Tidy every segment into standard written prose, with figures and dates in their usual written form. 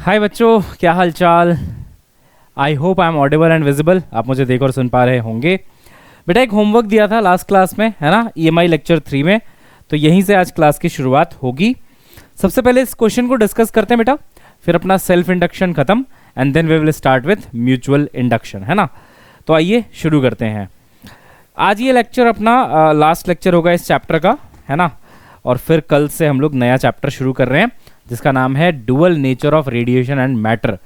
हाय बच्चों, क्या हाल चाल। I hope I am audible and visible. आप मुझे देख और सुन पा रहे होंगे। बेटा एक होमवर्क दिया था लास्ट क्लास में, है ना, EMI लेक्चर 3 में। तो यहीं से आज क्लास की शुरुआत होगी। सबसे पहले इस क्वेश्चन को डिस्कस करते हैं बेटा, फिर अपना सेल्फ इंडक्शन खत्म and then we will start with mutual induction, है ना। तो आइए शुरू करते हैं। आज ये लेक्चर अपना लास्ट लेक्चर होगा इस चैप्टर का, है ना। और फिर कल से हम लोग नया चैप्टर शुरू कर रहे हैं जिसका नाम है dual nature of radiation and matter.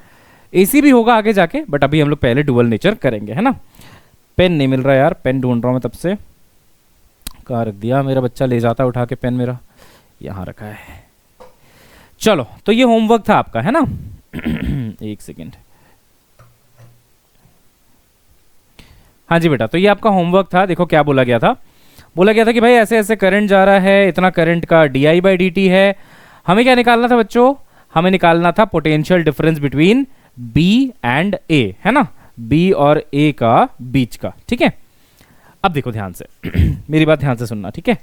AC भी होगा आगे जाके, बट अभी हम लोग पहले डुअल नेचर करेंगे, है ना। पेन नहीं मिल रहा यार, पेन ढूंढ रहा हूँ मैं तब से। कहाँ रख दिया मेरा बच्चा, ले जाता उठा के पेन, मेरा यहाँ रखा है। चलो, तो ये होमवर्क था आपका, है ना। एक सेकेंड। हाँ जी बेटा, तो ये आपका होमवर्क था। देखो क्या बोला गया था। बोला गया था कि भाई ऐसे ऐसे करंट जा रहा है, इतना करंट का di/dt है। हमें क्या निकालना था बच्चों? हमें निकालना था potential difference between B and A, है ना, B और A का बीच का। ठीक है, अब देखो ध्यान से मेरी बात ध्यान से सुनना, ठीक है।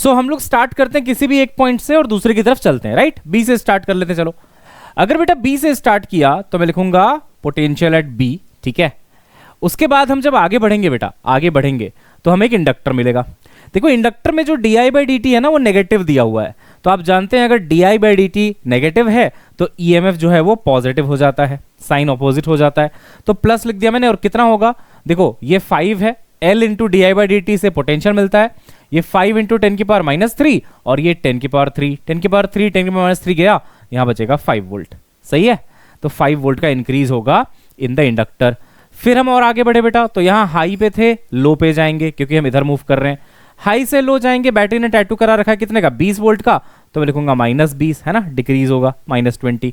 हम लोग स्टार्ट करते हैं किसी भी एक पॉइंट से और दूसरे की तरफ चलते हैं, राइट। B से स्टार्ट कर लेते हैं। चलो, अगर बेटा B से स्टार्ट किया तो मैं लिखूंगा पोटेंशियल एट B, ठीक है। उसके बाद हम जब आगे बढ़ेंगे बेटा, आगे बढ़ेंगे तो हमें एक इंडक्टर मिलेगा। देखो इंडक्टर में जो di/dt है ना, वो नेगेटिव दिया हुआ है। तो आप जानते हैं अगर di/dt नेगेटिव है तो EMF जो है वो पॉजिटिव हो जाता है, साइन ऑपोजिट हो जाता है। तो प्लस लिख दिया मैंने। और कितना होगा? देखो ये 5 है, L इंटू di/dt से पोटेंशियल मिलता है। ये 5 इंटू 10⁻³ और ये 10⁻3, 10⁻3 10⁻³ गया, यहां बचेगा 5 वोल्ट। सही है, तो 5 वोल्ट का इंक्रीज होगा इन द इंडक्टर। फिर हम और आगे बढ़े बेटा, तो यहां हाई पे थे, लो पे जाएंगे क्योंकि हम इधर मूव कर रहे हैं। हाई से लो जाएंगे, बैटरी ने टैटू करा रखा है कितने का? 20 वोल्ट का, तो मैं लिखूंगा -20, है ना, डिक्रीज होगा -20।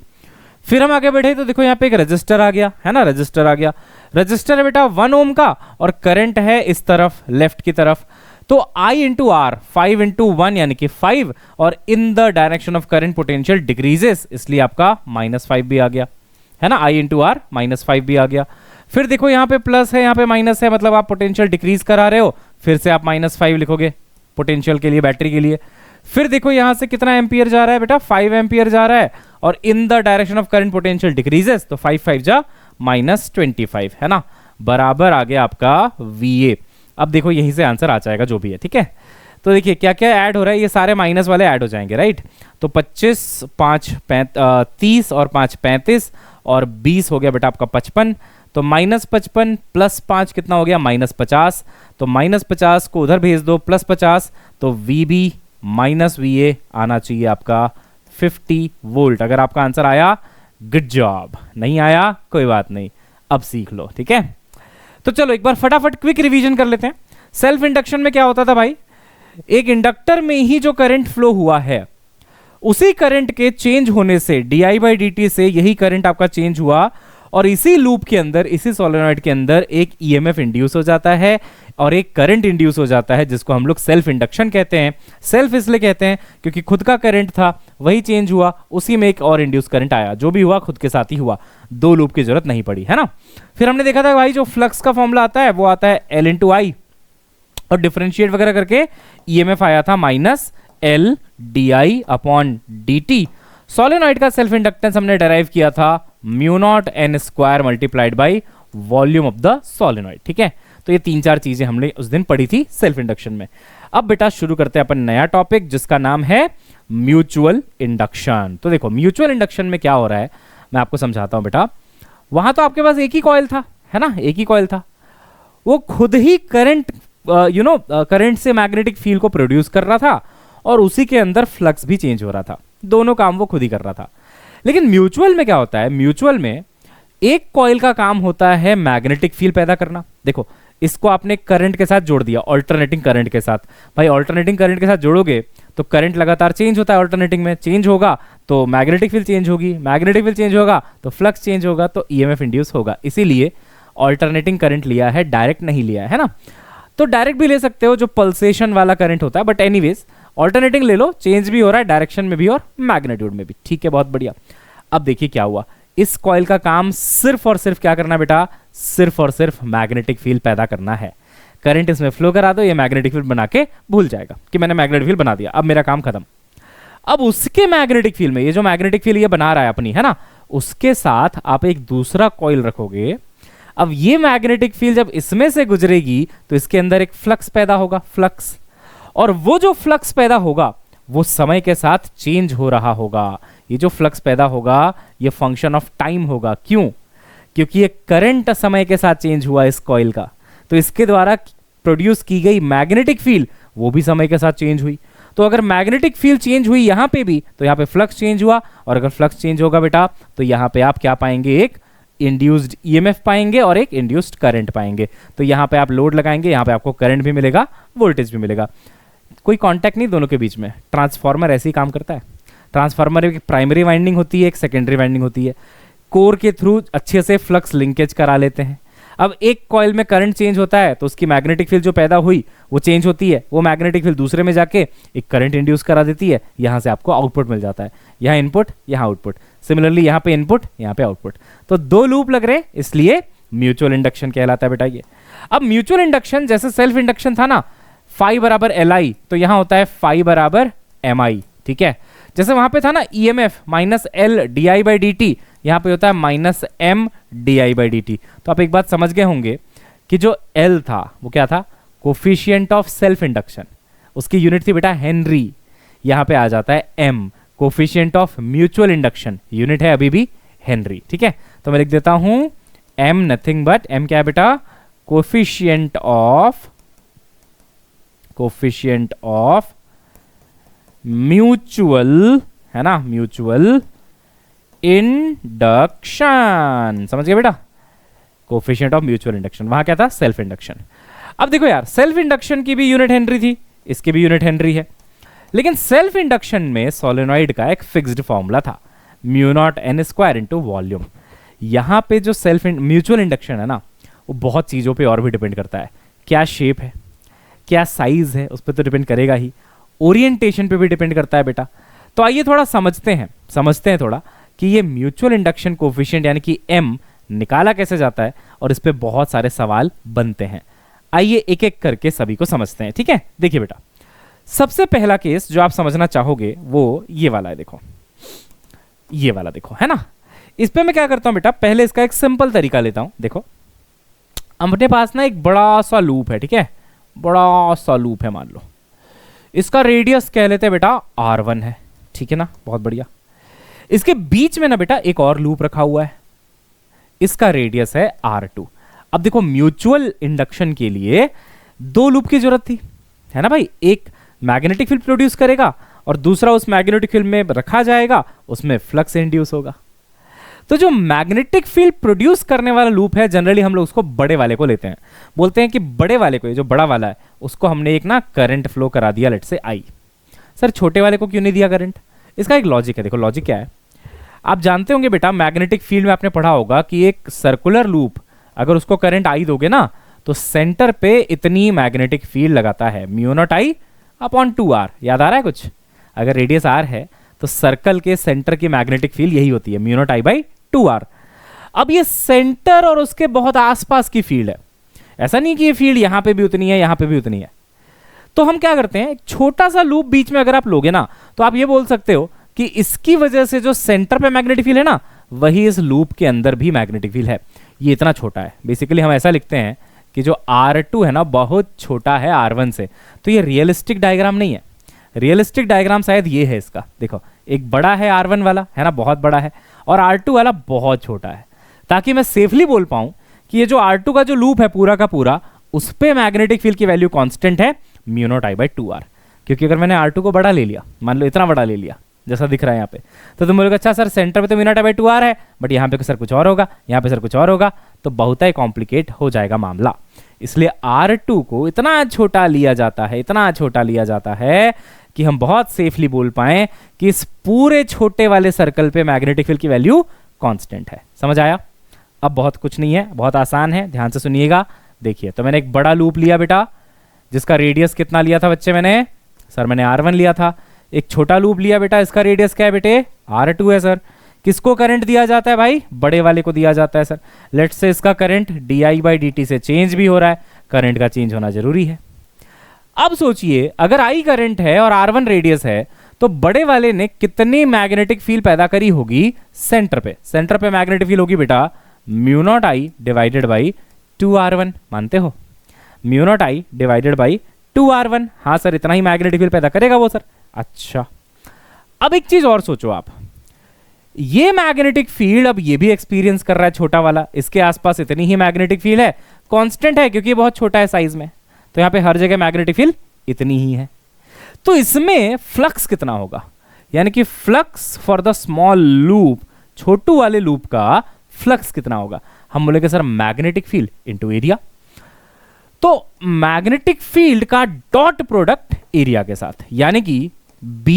फिर हम आगे बढ़े तो देखो यहाँ पे एक रजिस्टर आ गया, है ना, रजिस्टर आ गया। रजिस्टर है बेटा 1 ओम का और करंट है इस तरफ, लेफ्ट की तरफ। तो I इंटू आर, 5 इंटू 1 यानी कि 5, और in the direction of current potential decreases, इसलिए आपका -5 भी आ गया, है ना। I इंटू आर -5 भी आ गया। फिर देखो यहाँ पे प्लस है, यहाँ पे माइनस है, मतलब आप पोटेंशियल डिक्रीज करा रहे हो। फिर से आप -5 लिखोगे पोटेंशियल के लिए, बैटरी के लिए। फिर देखो यहाँ से कितना एम्पियर जा रहा है बेटा? 5 एम्पियर जा रहा है, और in the direction of current potential decreases, तो 5 5 जा -25, है ना, बराबर आ गया आपका VA। अब देखो यहीं से आंसर आ जाएगा जो भी है, ठीक है। तो देखिए क्या क्या ऐड हो रहा है, ये सारे माइनस वाले ऐड हो जाएंगे, राइट। तो 25 5 30 और 5 35 और 20 हो गया बेटा आपका 55। तो -55 प्लस 5 कितना हो गया? -50। तो -50 को उधर भेज दो, +50, तो VB माइनस VA आना चाहिए आपका 50 वोल्ट। अगर आपका आंसर आया गुड जॉब, नहीं आया कोई बात नहीं, अब सीख लो, ठीक है। तो चलो एक बार फटाफट क्विक रिवीजन कर लेते हैं। सेल्फ इंडक्शन में क्या होता था भाई? एक इंडक्टर में ही जो करंट फ्लो हुआ है, उसी करंट के चेंज होने से di/dt से यही करंट आपका चेंज हुआ, और इसी लूप के अंदर, इसी सोलेनॉइड के अंदर एक EMF इंड्यूस हो जाता है और एक करंट इंड्यूस हो जाता है, जिसको हम लोग सेल्फ इंडक्शन कहते हैं। सेल्फ इसलिए कहते हैं क्योंकि खुद का करंट था, वही चेंज हुआ, उसी में एक और इंड्यूस करंट आया। जो भी हुआ खुद के साथ ही हुआ, दो लूप की जरूरत नहीं पड़ी, है ना। फिर हमने देखा था भाई जो फ्लक्स का फॉर्मूला आता है वो आता है L इंटू I, और डिफरेंशिएट वगैरह करके EMF आया था -L di/dt। सोलेनॉइड का सेल्फ इंडक्टेंस हमने डेराइव किया था μ0 n² multiplied by volume of the solenoid, ठीक है। तो ये 3-4 चीजें हमने उस दिन पढ़ी थी सेल्फ इंडक्शन में। अब बेटा शुरू करते हैं अपन नया टॉपिक जिसका नाम है म्यूचुअल इंडक्शन। तो देखो म्यूचुअल इंडक्शन में क्या हो रहा है मैं आपको समझाता हूं बेटा। वहां तो आपके पास एक ही कॉइल था, है ना, एक ही कॉइल था, वो खुद ही करंट करंट से मैग्नेटिक फील्ड को प्रोड्यूस कर रहा था, और उसी के अंदर फ्लक्स भी चेंज हो रहा था। दोनों काम वो खुद ही कर रहा था। लेकिन म्यूचुअल में क्या होता है? म्यूचुअल में एक कॉइल का काम होता है मैग्नेटिक फील्ड पैदा करना। देखो इसको आपने करंट के साथ जोड़ दिया, ऑल्टरनेटिंग करंट के साथ। भाई ऑल्टरनेटिंग करंट के साथ जोड़ोगे तो करंट लगातार चेंज होता है, ऑल्टरनेटिंग में चेंज होगा तो मैग्नेटिक फील्ड चेंज होगी, मैग्नेटिक फील्ड चेंज होगा तो फ्लक्स चेंज होगा, तो EMF इंड्यूस होगा। इसीलिए ऑल्टरनेटिंग करंट लिया है, डायरेक्ट नहीं लिया है ना। तो डायरेक्ट भी ले सकते हो जो पल्सेशन वाला करंट होता है, बट एनीवेज ऑल्टरनेटिंग ले लो, चेंज भी हो रहा है डायरेक्शन में भी और मैग्नीट्यूड में भी, ठीक है, बहुत बढ़िया। अब देखिए क्या हुआ, इस कॉइल का काम सिर्फ और सिर्फ क्या करना बेटा? सिर्फ और सिर्फ मैग्नेटिक फील्ड पैदा करना है। करंट इसमें फ्लो करा दो, ये मैग्नेटिक फील्ड बना के भूल जाएगा कि मैंने मैग्नेटिक फील्ड बना दिया, अब मेरा काम खत्म। अब उसके मैग्नेटिक फील्ड में, ये जो मैग्नेटिक फील्ड ये बना रहा है अपनी, है ना, उसके साथ आप एक दूसरा कॉइल रखोगे। अब ये मैग्नेटिक फील्ड जब इसमें से गुजरेगी तो इसके अंदर एक फ्लक्स पैदा होगा, फ्लक्स, और वो जो फ्लक्स पैदा होगा वो समय के साथ चेंज हो रहा होगा। ये जो फ्लक्स पैदा होगा ये फंक्शन ऑफ टाइम होगा। क्यों? क्योंकि ये करंट समय के साथ चेंज हुआ इस कॉइल का, तो इसके द्वारा प्रोड्यूस की गई मैग्नेटिक फील्ड वो भी समय के साथ चेंज हुई। तो अगर मैग्नेटिक फील्ड चेंज हुई यहां पे भी, तो यहां पे फ्लक्स चेंज हुआ, और अगर फ्लक्स चेंज होगा बेटा तो यहां पे आप क्या पाएंगे, एक इंड्यूस्ड ईएमएफ पाएंगे और एक इंड्यूस्ड करंट पाएंगे। तो यहां पे आप लोड लगाएंगे, यहां पे आपको करंट भी मिलेगा, वोल्टेज भी मिलेगा। कोई कांटेक्ट नहीं दोनों के बीच में। ट्रांसफार्मर ऐसे ही काम करता है। ट्रांसफार्मर एक प्राइमरी वाइंडिंग होती है, एक सेकेंडरी वाइंडिंग होती है। कोर के थ्रू अच्छे से फ्लक्स लिंकेज करा लेते हैं। अब एक कॉइल में करंट चेंज होता है तो उसकी मैग्नेटिक फील्ड जो पैदा हुई वो चेंज होती है, वो मैग्नेटिक फील्ड दूसरे में जाके एक करंट इंड्यूस करा देती है, यहां से आपको आउटपुट मिल जाता है। यहाँ इनपुट, यहाँ आउटपुट, सिमिलरली यहाँ पे इनपुट, यहाँ पे आउटपुट। तो दो लूप लग रहे, इसलिए म्यूचुअल इंडक्शन कहलाता है बेटा ये। अब म्यूचुअल इंडक्शन जैसे सेल्फ इंडक्शन था ना, फाई बराबर एल आई, तो यहां होता है फाई बराबर एम आई। ठीक है, जैसे वहां पे था ना EMF minus L D I by D T, यहां पे होता है minus M D I by D T. तो आप एक बात समझ गए होंगे कि जो एल था वो क्या था, कोफिशिएंट ऑफ सेल्फ इंडक्शन, उसकी यूनिट थी बेटा हेनरी। यहां पे आ जाता है M, coefficient of mutual induction, unit है अभी भी हेनरी। ठीक है, तो मैं लिख देता हूं एम नथिंग बट, एम क्या है बेटा, कोफिशिएंट ऑफ म्यूचुअल, है ना, म्यूचुअल इंडक्शन। समझ गए बेटा, कोफिशिएंट ऑफ म्यूचुअल इंडक्शन, वहां क्या था, सेल्फ इंडक्शन। अब देखो यार, सेल्फ इंडक्शन की भी यूनिट हेनरी थी, इसकी भी यूनिट हेनरी है, लेकिन सेल्फ इंडक्शन में सोलेनॉइड का एक फिक्स्ड फॉर्मूला था, mu not an square into volume. यहां पे जो सेल्फ म्यूचुअल इंडक्शन है ना, वो बहुत चीजों पे और भी डिपेंड करता है। क्या शेप है, क्या साइज है, उस पर तो डिपेंड करेगा ही, ओरिएंटेशन पे भी डिपेंड करता है बेटा। तो आइए थोड़ा समझते हैं थोड़ा कि ये म्यूचुअल इंडक्शन कोफिशिएंट यानी कि m निकाला कैसे जाता है, और इस पे बहुत सारे सवाल बनते हैं। आइए एक एक करके सभी को समझते हैं। ठीक है, देखिए बेटा, सबसे पहला केस जो आप समझना चाहोगे वो ये वाला है। देखो ये वाला, देखो, है ना। इस पे मैं क्या करता हूं बेटा, पहले इसका एक सिंपल तरीका लेता हूं। देखो अपने पास ना एक बड़ा सा लूप है, ठीक है, बड़ा सा लूप है, मान लो इसका रेडियस कह लेते हैं बेटा R1 है, ठीक है ना, बहुत बढ़िया। इसके बीच में ना बेटा एक और लूप रखा हुआ है, इसका रेडियस है R2। अब देखो म्यूचुअल इंडक्शन के लिए दो लूप की जरूरत थी, है ना भाई, एक मैग्नेटिक फील्ड प्रोड्यूस करेगा और दूसरा उस मैग्नेटिक फील्ड में रखा जाएगा, उसमें फ्लक्स इंड्यूस होगा। तो जो मैग्नेटिक फील्ड प्रोड्यूस करने वाला लूप है, जनरली हम लोग उसको बड़े वाले को लेते हैं, बोलते हैं कि बड़े वाले को, ये जो बड़ा वाला है उसको हमने एक ना करंट फ्लो करा दिया, लेट से आई। सर छोटे वाले को क्यों नहीं दिया करंट? इसका एक लॉजिक है। देखो लॉजिक क्या है, आप जानते होंगे बेटा, मैग्नेटिक फील्ड में आपने पढ़ा होगा कि एक सर्कुलर लूप अगर उसको करंट आई दोगे ना, तो सेंटर पे इतनी मैग्नेटिक फील्ड लगाता है, mu not I upon 2r। याद आ रहा है कुछ? अगर रेडियस r है तो सर्कल के सेंटर की मैग्नेटिक फील्ड यही होती है, mu not I by 2r। अब ये सेंटर और उसके बहुत आसपास की फील्ड है, ऐसा नहीं कि ये फील्ड यहां पे भी उतनी है, यहां पे भी उतनी है। तो हम क्या करते हैं, एक छोटा सा लूप बीच में अगर आप लोगे ना, तो आप ये बोल सकते हो कि इसकी वजह से जो सेंटर पे मैग्नेटिक फील्ड है ना, वही इस लूप के अंदर भी मैग्नेटिक फील्ड है। ये इतना छोटा है, बेसिकली हम ऐसा लिखते हैं कि जो R2 है ना बहुत छोटा है R1 से। तो ये रियलिस्टिक डायग्राम नहीं है, रियलिस्टिक डायग्राम शायद ये है इसका। देखो एक बड़ा है R1 वाला, है ना, बहुत बड़ा है, और R2 वाला बहुत छोटा है, ताकि मैं सेफली बोल पाऊं कि ये जो R2 का जो लूप है पूरा का पूरा, उस पे मैग्नेटिक फील्ड की वैल्यू कांस्टेंट है mu not I by 2r। क्योंकि अगर मैंने R2 को बड़ा ले लिया, मान लो इतना बड़ा ले लिया जैसा दिख रहा है यहाँ पे, तो तुम बोलोगे अच्छा सर सेंटर पे तो mu not I by 2r है, बट यहाँ पे सर कुछ और होगा, यहाँ पे सर कुछ और होगा, तो बहुत ही कॉम्प्लिकेट हो जाएगा मामला। इसलिए R2 को इतना छोटा लिया जाता है, इतना छोटा लिया जाता है कि हम बहुत सेफली बोल पाए कि इस पूरे छोटे वाले सर्कल पे मैग्नेटिक फील्ड की वैल्यू कांस्टेंट है। समझ आया? अब बहुत कुछ नहीं है, बहुत आसान है, ध्यान से सुनिएगा। देखिए, तो मैंने एक बड़ा लूप लिया बेटा, जिसका रेडियस कितना लिया था बच्चे मैंने? सर मैंने R1 लिया था। एक छोटा लूप लिया बेटा, इसका रेडियस क्या है बेटे? R2 है सर। किसको करंट दिया जाता है भाई? बड़े वाले को दिया जाता है सर। लेट्स से इसका करंट di बाई dt से चेंज भी हो रहा है, करंट का चेंज होना जरूरी है। अब सोचिए अगर I करंट है और R1 रेडियस है तो बड़े वाले ने कितनी मैग्नेटिक फील्ड पैदा करी होगी सेंटर पे। सेंटर पे मैग्नेटिक फील्ड होगी बेटा mu naught I divided by 2R1। मानते हो? Mu naught I divided by 2R1। हाँ सर इतना ही मैग्नेटिक फील्ड पैदा करेगा वो सर। अच्छा अब एक चीज और सोचो आप, ये मैग्नेटिक फील्ड अब ये भी एक्सपीरियंस कर रहा है छोटा वाला, इसके आसपास इतनी ही मैग्नेटिक फील्ड है, कांस्टेंट है क्योंकि ये बहुत छोटा है साइज में, तो यहां पे हर जगह मैग्नेटिक फील्ड इतनी ही है। तो इसमें फ्लक्स कितना होगा, यानी कि flux for the small loop, छोटू वाले लूप का फ्लक्स कितना होगा। हम बोलेंगे sir magnetic field into area. तो मैग्नेटिक फील्ड का डॉट प्रोडक्ट एरिया के साथ, यानी कि B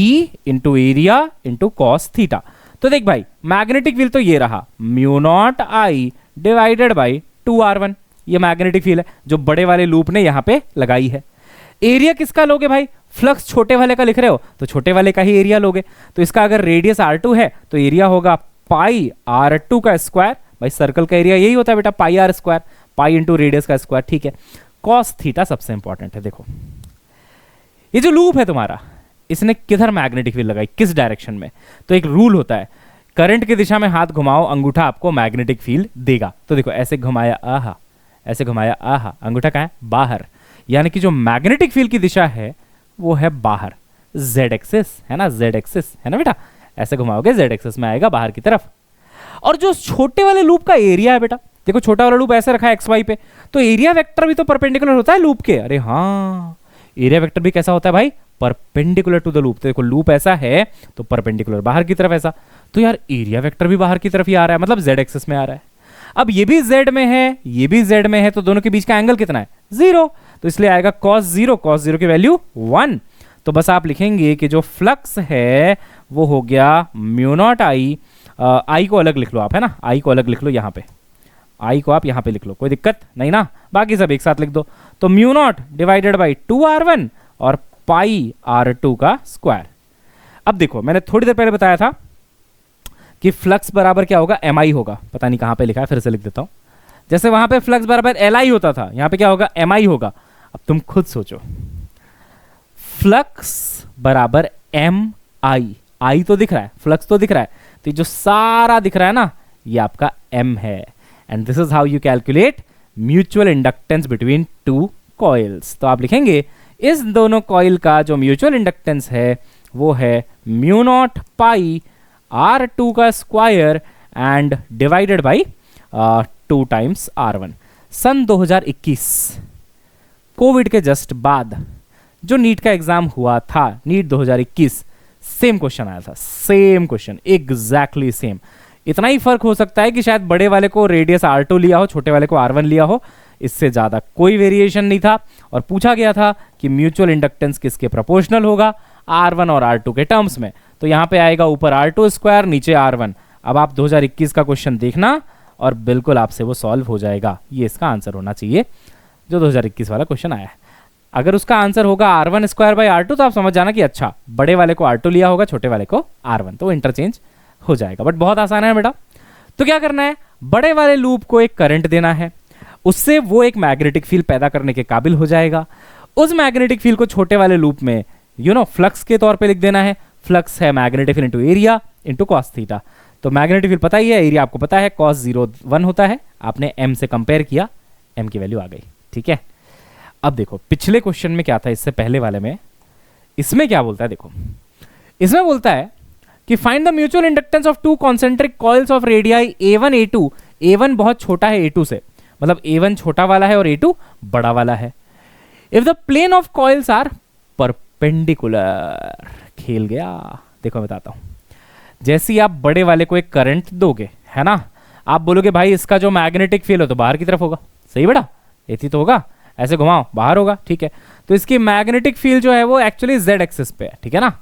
into area into cos theta. तो देख भाई मैग्नेटिक फील्ड तो ये रहा mu naught I divided by 2R1, ये मैग्नेटिक फील्ड है जो बड़े वाले लूप ने यहां पे लगाई है। एरिया किसका लोगे भाई, फ्लक्स छोटे वाले का लिख रहे हो तो छोटे वाले का ही एरिया लोगे। तो इसका अगर रेडियस R2 है तो एरिया होगा पाई R2 का स्क्वायर। भाई सर्कल का एरिया यही होता है बेटा, पाई R square, pi into radius का स्क्वायर। ठीक है, कॉस थीटा सबसे इंपॉर्टेंट है। देखो ये जो लूप है तुम्हारा, इसने किधर मैग्नेटिक फील्ड लगाई, किस डायरेक्शन में। तो एक रूल होता है, करंट की दिशा में हाथ घुमाओ, अंगूठा आपको मैग्नेटिक फील्ड देगा। तो देखो ऐसे घुमाया आहा, ऐसे घुमाया आहा, अंगूठा कहाँ है, बाहर, यानी कि जो मैग्नेटिक फील्ड की दिशा है वो है बाहर, जेड एक्सिस है ना, जेड एक्सिस है ना बेटा। ऐसे घुमाओगे जेड एक्सिस में आएगा बाहर की तरफ। और जो छोटे वाले लूप का एरिया है बेटा, देखो छोटा वाला लूप ऐसे रखा है एक्स वाई पे, तो एरिया वेक्टर भी तो परपेंडिकुलर होता है लूप के। अरे हाँ, एरिया वेक्टर भी कैसा होता है भाई, परपेंडिकुलर टू द लूप। तो देखो लूप ऐसा है तो परपेंडिकुलर बाहर की तरफ ऐसा, तो यार एरिया वेक्टर भी बाहर की तरफ ही आ रहा है, मतलब जेड एक्सिस में आ रहा है। अब ये भी जेड में है, ये भी जेड में है, तो दोनों के बीच का एंगल कितना है, 0। तो इसलिए आएगा cos 0, cos 0 की वैल्यू 1। तो बस आप लिखेंगे कि जो फ्लक्स है वो हो गया म्यू नॉट I को अलग लिख लो आप, है ना, I को अलग लिख लो यहाँ पे, I को आप यहाँ पे लिख लो, कोई दिक्कत नहीं ना, बाकी सब एक साथ लिख दो। तो mu naught divided by 2R1 और पाई R2 का स्क्वायर। अब देखो मैंने थोड़ी देर पहले बताया था कि फ्लक्स बराबर क्या होगा, MI होगा, पता नहीं कहां पे लिखा है, फिर से लिख देता हूं। जैसे वहां पे फ्लक्स बराबर LI होता था, यहां पे क्या होगा, MI होगा। अब तुम खुद सोचो, फ्लक्स बराबर MI, I तो दिख रहा है, फ्लक्स तो दिख रहा है, तो जो सारा दिख रहा है ना ये आपका M है। And this is how you calculate mutual inductance between two coils. तो आप लिखेंगे इस दोनों कॉइल का जो म्यूचुअल इंडक्टेंस है वो है म्यू नॉट पाई R2 का square and divided by 2 times R1। सन 2021 कोविड के जस्ट बाद जो नीट का एग्जाम हुआ था, नीट 2021, सेम क्वेश्चन आया था, सेम क्वेश्चन एग्जैक्टली सेम। इतना ही फर्क हो सकता है कि शायद बड़े वाले को रेडियस R2 लिया हो, छोटे वाले को R1 लिया हो, इससे ज्यादा कोई वेरिएशन नहीं था। और पूछा गया था कि म्यूचुअल इंडक्टेंस किसके प्रोपोर्शनल होगा, R1 और R2 के टर्म्स में। तो यहां पे आएगा ऊपर R2 स्क्वायर, नीचे R1। अब आप 2021 का क्वेश्चन देखना और बिल्कुल आपसे वो सॉल्व हो जाएगा। ये इसका आंसर होना चाहिए जो 2021 वाला क्वेश्चन आया है। अगर उसका आंसर होगा R1 स्क्वायर बाई R2 तो आप समझ जाना कि अच्छा बड़े वाले को R2 लिया होगा, छोटे वाले को R1, तो इंटरचेंज हो जाएगा। बट बहुत आसान है बेटा। तो क्या करना है, बड़े वाले लूप को एक करंट देना है, उससे वो एक मैग्नेटिक फील्ड पैदा करने के काबिल हो जाएगा। उस मैग्नेटिक फील्ड को छोटे वाले लूप में फ्लक्स के तौर पे लिख देना है। फ्लक्स है magnetic field into area into cos theta. तो मैग्नेटिक फील्ड पता ही है, एरिया आपको पता है, cos 0 1 होता है, आपने m से कंपेयर किया, m की वैल्यू आ गई। ठीक है, अब देखो पिछले क्वेश्चन में क्या था, इससे पहले वाले में, इसमें क्या बोलता है, देखो इसमें बोलता है कि find the mutual inductance of to concentric coils of radii A1 A2। A1 बहुत छोटा है A2 से, मतलब A1 छोटा वाला है और A2 बड़ा वाला है। If the plane of coils are perpendicular, खेल गया। देखो मैं बताता हूं, जैसे ही आप बड़े वाले को एक करंट दोगे, है ना, आप बोलोगे भाई इसका जो मैग्नेटिक फील्ड हो तो बाहर की तरफ होगा, सही बेटा, ऐसी तो होगा, ऐसे घुमाओ बाहर होगा। ठीक है, तो इसकी मैग्नेटिक फील्ड जो है वो एक्चुअली जेड एक्सिस पे है, ठीक है ना,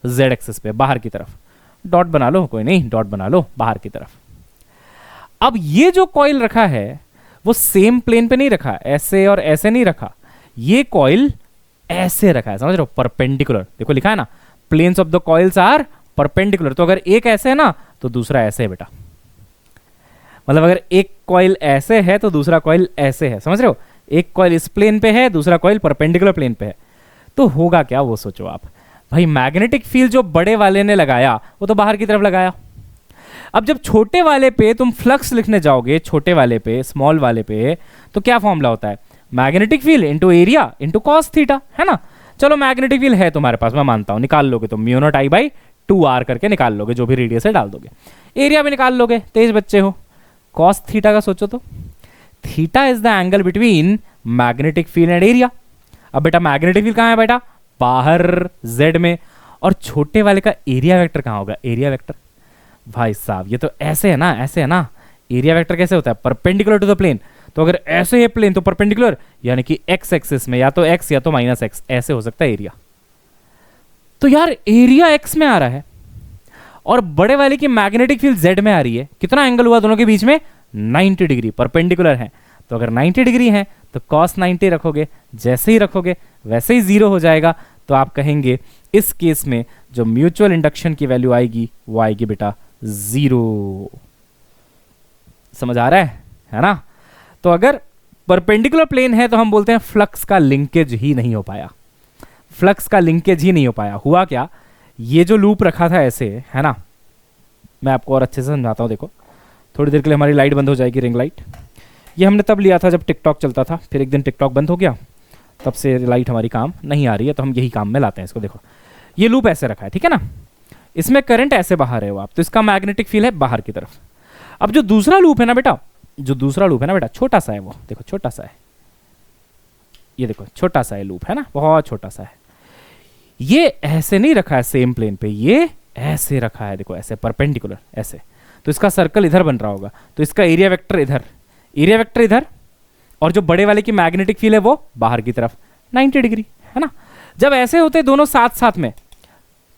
जेड एक्सिस पे बाहर की तरफ। डॉट बना लो, कोई नहीं, डॉट बना लो बाहर की तरफ। अब ये जो कॉइल रखा है वो सेम प्लेन पे नहीं रखा, ऐसे और ऐसे नहीं रखा, ये कॉइल ऐसे रखा है, समझ रहे हो, परपेंडिकुलर। देखो लिखा है ना, planes of the coils are perpendicular. तो अगर एक ऐसे है ना तो दूसरा ऐसे है बेटा, मतलब अगर एक कॉइल ऐसे है तो दूसरा कॉइल ऐसे है, समझ रहे हो, एक कॉइल इस प्लेन पे है, दूसरा कॉइल परपेंडिकुलर प्लेन पे है, तो होगा क्या वो सोचो आप। भाई मैग्नेटिक फील्ड जो बड़े वाले ने लगाया वो तो बाहर की तरफ लगाया। अब जब छोटे वाले पे तुम फ्लक्स लिखने जाओगे, छोटे वाले पे, स्मॉल वाले पे, तो क्या फॉर्मूला होता है, magnetic field into area into cos theta, है ना। चलो मैग्नेटिक फील्ड है तुम्हारे पास, मैं मानता हूं, निकाल लोगे तुम, mu not I by 2r करके निकाल लोगे, जो भी रेडियस है डाल दोगे, एरिया भी निकाल लोगे, तेज बच्चे हो। कॉस थीटा का सोचो तो, theta is the angle between magnetic field and area. अब बेटा मैग्नेटिक फील्ड कहां है बेटा, बाहर z में, और छोटे वाले का एरिया वेक्टर कहां होगा, एरिया वेक्टर। भाई साहब ये तो ऐसे है ना, ऐसे है ना, एरिया वेक्टर कैसे होता है, परपेंडिकुलर टू द प्लेन, तो अगर ऐसे है प्लेन तो परपेंडिकुलर, यानी कि x एक्सिस में या तो x या तो माइनस x, ऐसे हो सकता है एरिया। तो यार एरिया x में आ रहा है और बड़े वाले की मैग्नेटिक फील्ड z में आ रही है, कितना एंगल हुआ दोनों के बीच में, 90 डिग्री, परपेंडिकुलर है। तो अगर 90 डिग्री है तो cos 90 रखोगे, जैसे ही रखोगे वैसे ही जीरो हो जाएगा। तो आप कहेंगे इस केस में जो म्यूचुअल इंडक्शन की वैल्यू आएगी वो आएगी बेटा 0। समझ आ रहा है ना। तो अगर परपेंडिकुलर प्लेन है तो हम बोलते हैं फ्लक्स का लिंकेज ही नहीं हो पाया, फ्लक्स का लिंकेज ही नहीं हो पाया। हुआ क्या, ये जो लूप रखा था ऐसे, है ना, मैं आपको और अच्छे से समझाता हूँ। देखो थोड़ी देर के लिए हमारी लाइट बंद हो जाएगी, रिंग लाइट। ये हमने तब लिया था जब टिकटॉक चलता था, फिर एक दिन टिकटॉक बंद हो गया, तब से लाइट हमारी काम नहीं आ रही है, तो हम यही काम में लाते हैं इसको। देखो ये लूप ऐसे रखा है, ठीक है ना, इसमें करंट ऐसे बाहर है वो आप, तो इसका मैग्नेटिक फील्ड है बाहर की तरफ। अब जो दूसरा लूप है ना बेटा, जो दूसरा लूप है ना बेटा, छोटा सा है वो, देखो छोटा सा है, ये देखो छोटा सा है लूप, है ना, बहुत छोटा सा है। ये ऐसे नहीं रखा है सेम प्लेन पे, ये ऐसे रखा है, देखो ऐसे परपेंडिकुलर ऐसे, तो इसका सर्कल इधर बन रहा होगा, तो इसका एरिया वेक्टर इधर, एरिया वेक्टर इधर, और जो बड़े वाले की मैग्नेटिक फील्ड है वो बाहर की तरफ 90 डिग्री, है ना। जब ऐसे होते दोनों साथ साथ में,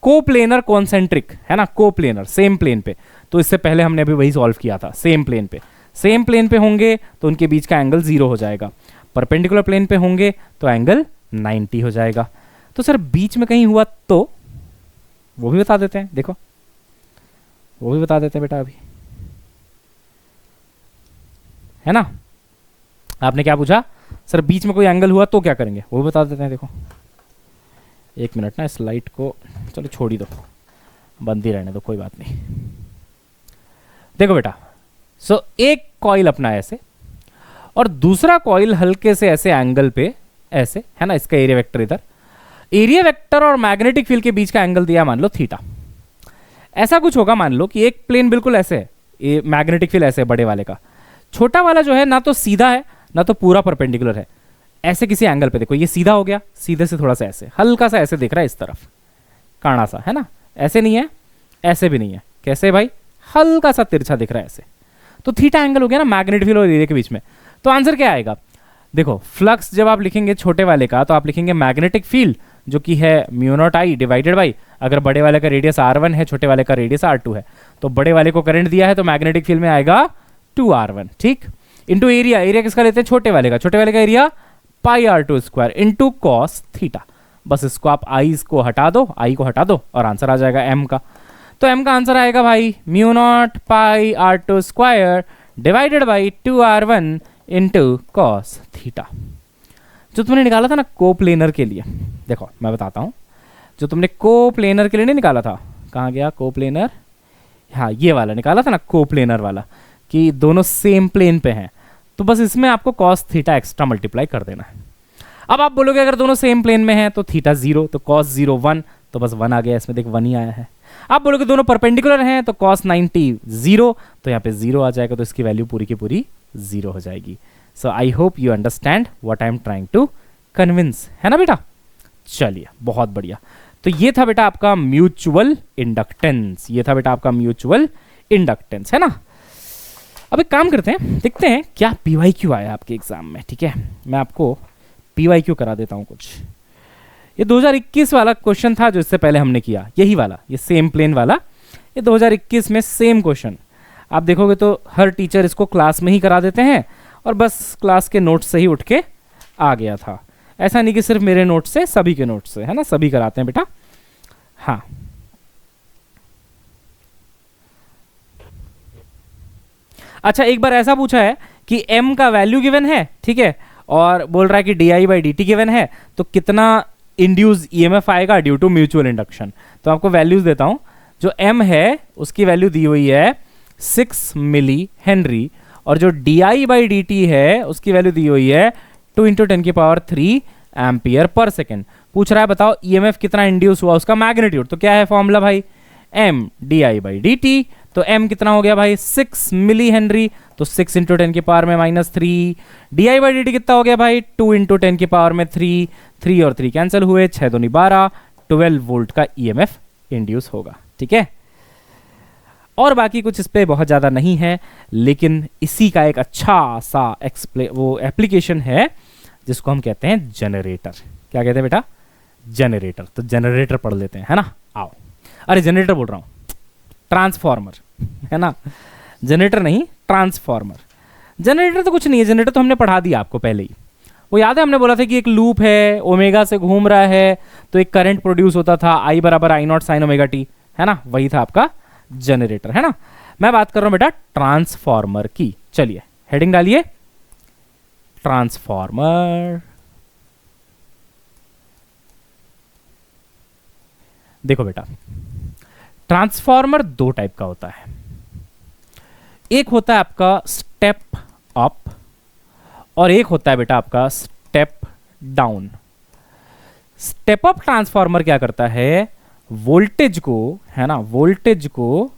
कोप्लेनर कॉन्सेंट्रिक, है ना, कोप्लेनर सेम प्लेन पे, तो इससे पहले हमने अभी वही सॉल्व किया था, सेम प्लेन पे, सेम प्लेन पे होंगे तो उनके बीच का एंगल 0 हो जाएगा, परपेंडिकुलर प्लेन पे होंगे तो एंगल 90 हो जाएगा। तो सर बीच में कहीं हुआ तो वो भी बता देते हैं, देखो वो भी बता देते हैं बेटा अभी, है ना। आपने क्या पूछा, सर बीच में कोई एंगल हुआ तो क्या करेंगे, वो बता देते हैं। देखो एक मिनट ना, इस लाइट को चलो छोड़ ही दो, बंद ही रहने दो, कोई बात नहीं। देखो बेटा, सो एक कॉइल अपना ऐसे और दूसरा कॉइल हल्के से ऐसे एंगल पे ऐसे, है ना, इसका एरिया वेक्टर इधर, एरिया वेक्टर और मैग्नेटिक फील्ड के बीच का एंगल दिया मान लो थीटा। ऐसा कुछ होगा, मान लो कि एक प्लेन बिल्कुल ऐसे है, मैग्नेटिक फील्ड ऐसे है बड़े वाले का, छोटा वाला जो है ना तो सीधा है ना तो पूरा परपेंडिकुलर है, ऐसे किसी एंगल पे देखो ये सीधा हो गया, सीधे से थोड़ा सा ऐसे, हल्का सा ऐसे दिख रहा है इस तरफ, काणा सा, है ना, ऐसे नहीं है ऐसे भी नहीं है, कैसे भाई, हल्का सा तिरछा दिख रहा है ऐसे, तो थीटा एंगल हो गया ना मैग्नेटिक फील्ड और एरिया के बीच में। तो आंसर क्या आएगा, देखो फ्लक्स जब आप लिखेंगे छोटे वाले का तो आप लिखेंगे मैग्नेटिक फील्ड जो कि है mu not I divided by, अगर बड़े वाले का रेडियस r1 है, छोटे वाले का रेडियस r2 है, तो बड़े वाले को करंट दिया है तो मैग्नेटिक फील्ड में आएगा 2r1, ठीक, इंटू एरिया, एरिया किसका लेते हैं, छोटे वाले का, छोटे वाले का area pi r2 square into cos theta. बस इसको आप आई को हटा दो, आई को हटा दो और आंसर आ जाएगा m का। तो m का आंसर आएगा भाई mu naught pi r2 square divided by 2r1 into cos theta. जो तुमने निकाला था ना कोप्लेनर के लिए, देखो मैं बताता हूँ, जो तुमने कोप्लेनर के लिए नहीं निकाला था, कहाँ गया कोप्लेनर, हाँ ये वाला निकाला था ना कोप्लेनर वाला, कि दोनों सेम प्लेन पे हैं, तो बस इसमें आपको कॉस थीटा एक्स्ट्रा मल्टीप्लाई कर देना है। अब आप बोलोगे अगर दोनों सेम प्लेन में हैं तो थीटा 0, तो कॉस 0 1, तो बस 1 आ गया, इसमें देख 1 ही आया है। आप बोलोगे दोनों परपेंडिकुलर हैं तो कॉस 90 0, तो यहाँ पे 0 आ जाएगा, तो इसकी वैल्यू पूरी की पूरी 0 हो जाएगी। So I hope you understand what I am trying to convince, है ना बेटा। चलिए बहुत बढ़िया, तो ये था बेटा आपका म्यूचुअल इंडक्टेंस, ये था बेटा आपका म्यूचुअल इंडक्टेंस, है ना। अब एक काम करते हैं, देखते हैं क्या पीवाईक्यू आया आपके एग्जाम में, ठीक है, मैं आपको पीवाईक्यू करा देता हूं कुछ। ये 2021 वाला क्वेश्चन था जो इससे पहले हमने किया, यही वाला, ये सेम प्लेन वाला, ये 2021 में सेम क्वेश्चन। आप देखोगे तो हर टीचर इसको क्लास में ही करा देते हैं और बस क्लास के नोट से ही उठ के आ गया था, ऐसा नहीं कि सिर्फ मेरे नोट से, सभी के नोट से, है ना, सभी कराते हैं बेटा। हाँ अच्छा, एक बार ऐसा पूछा है कि m का वैल्यू गिवन है, ठीक है, और बोल रहा है कि D I by D T given है, तो कितना इंड्यूस ईएमएफ आएगा ड्यू टू म्यूचुअल इंडक्शन। तो आपको वैल्यूज देता हूं। जो एम है उसकी वैल्यू दी हुई है 6 मिली हेनरी, और जो D I by D T है उसकी वैल्यू दी हुई है 2 इंटू 10⁻³ एम्पियर पर सेकेंड। पूछ रहा है बताओ ईएमएफ कितना इंड्यूस हुआ, उसका मैग्नीट्यूड। तो क्या है फॉर्मूला भाई, M D I by D T. तो एम कितना हो गया भाई 6 मिली हेनरी, तो 6 into 10⁻³ D I by D T कितना हो गया भाई 2 इंटू 10⁻³ 3 और 3 कैंसिल हुए, 6 दूनी 12, 12 वोल्ट का ईएमएफ इंड्यूस होगा। ठीक है, और बाकी कुछ इस पे बहुत ज़्यादा नहीं है, लेकिन इसी का एक अच्छा सा वो एप्लीकेशन है जिसको हम कहते हैं जनरेटर। क्या कहते हैं बेटा, जनरेटर। तो जनरेटर पढ़ लेते हैं, है ना। आओ, अरे जनरेटर बोल रहा हूँ, ट्रांसफॉर्मर, है ना। जनरेटर नहीं, ट्रांसफॉर्मर। जनरेटर तो कुछ नहीं है, जनरेटर तो हमने पढ़ा दिया आपको पहले ही। वो याद है हमने बोला था कि एक लूप है, ओमेगा से घूम रहा है, तो एक करंट प्रोड्यूस होता था I बराबर I0 sin ओमेगा टी, है ना। वही था आपका जनरेटर, है ना। मैं बात कर रहा हूं बेटा ट्रांसफॉर्मर की। चलिए हेडिंग डालिए, ट्रांसफॉर्मर। देखो बेटा, ट्रांसफॉर्मर दो टाइप का होता है। एक होता है आपका स्टेप अप और एक होता है बेटा आपका step down. Step up transformer क्या करता है, वोल्टेज को, है ना, वोल्टेज को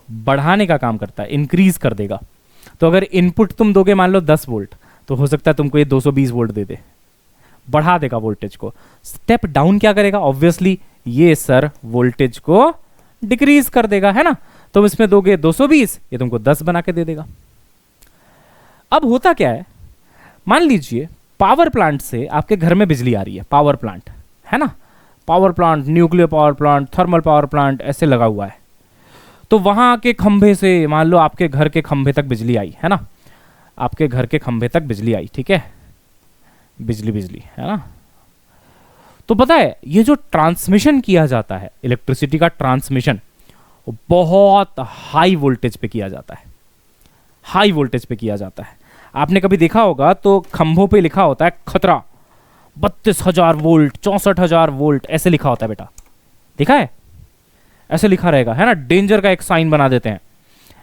बढ़ाने का काम करता है, इंक्रीज कर देगा। तो अगर इनपुट तुम दोगे मान लो 10 वोल्ट, तो हो सकता है तुमको ये 220 वोल्ट दे दे, बढ़ा देगा वोल्टेज को। स्टेप डाउन क्या करेगा, ऑब्वियसली ये सर वोल्टेज को डिक्रीज कर देगा, है ना। तुम इसमें दोगे 220, ये तुमको 10 बना के दे देगा। अब होता क्या है, मान लीजिए पावर प्लांट से आपके घर में बिजली आ रही है, पावर प्लांट, है ना, power plant, nuclear power plant, thermal power plant ऐसे लगा हुआ है। तो वहां के खंभे से मान लो आपके घर के खंभे तक बिजली आई, है ना, आपके घर के खंभे तक बिजली आई, ठीक है, बिजली, है ना। तो पता है ये जो ट्रांसमिशन किया जाता है, इलेक्ट्रिसिटी का ट्रांसमिशन, वो बहुत हाई वोल्टेज पे किया जाता है, हाई वोल्टेज पे किया जाता है। आपने कभी देखा होगा तो खंभों पे लिखा होता है खतरा 32,000 वोल्ट, 64,000 वोल्ट, ऐसे लिखा होता है बेटा, देखा है, ऐसे लिखा रहेगा, है ना। डेंजर का एक साइन बना देते हैं,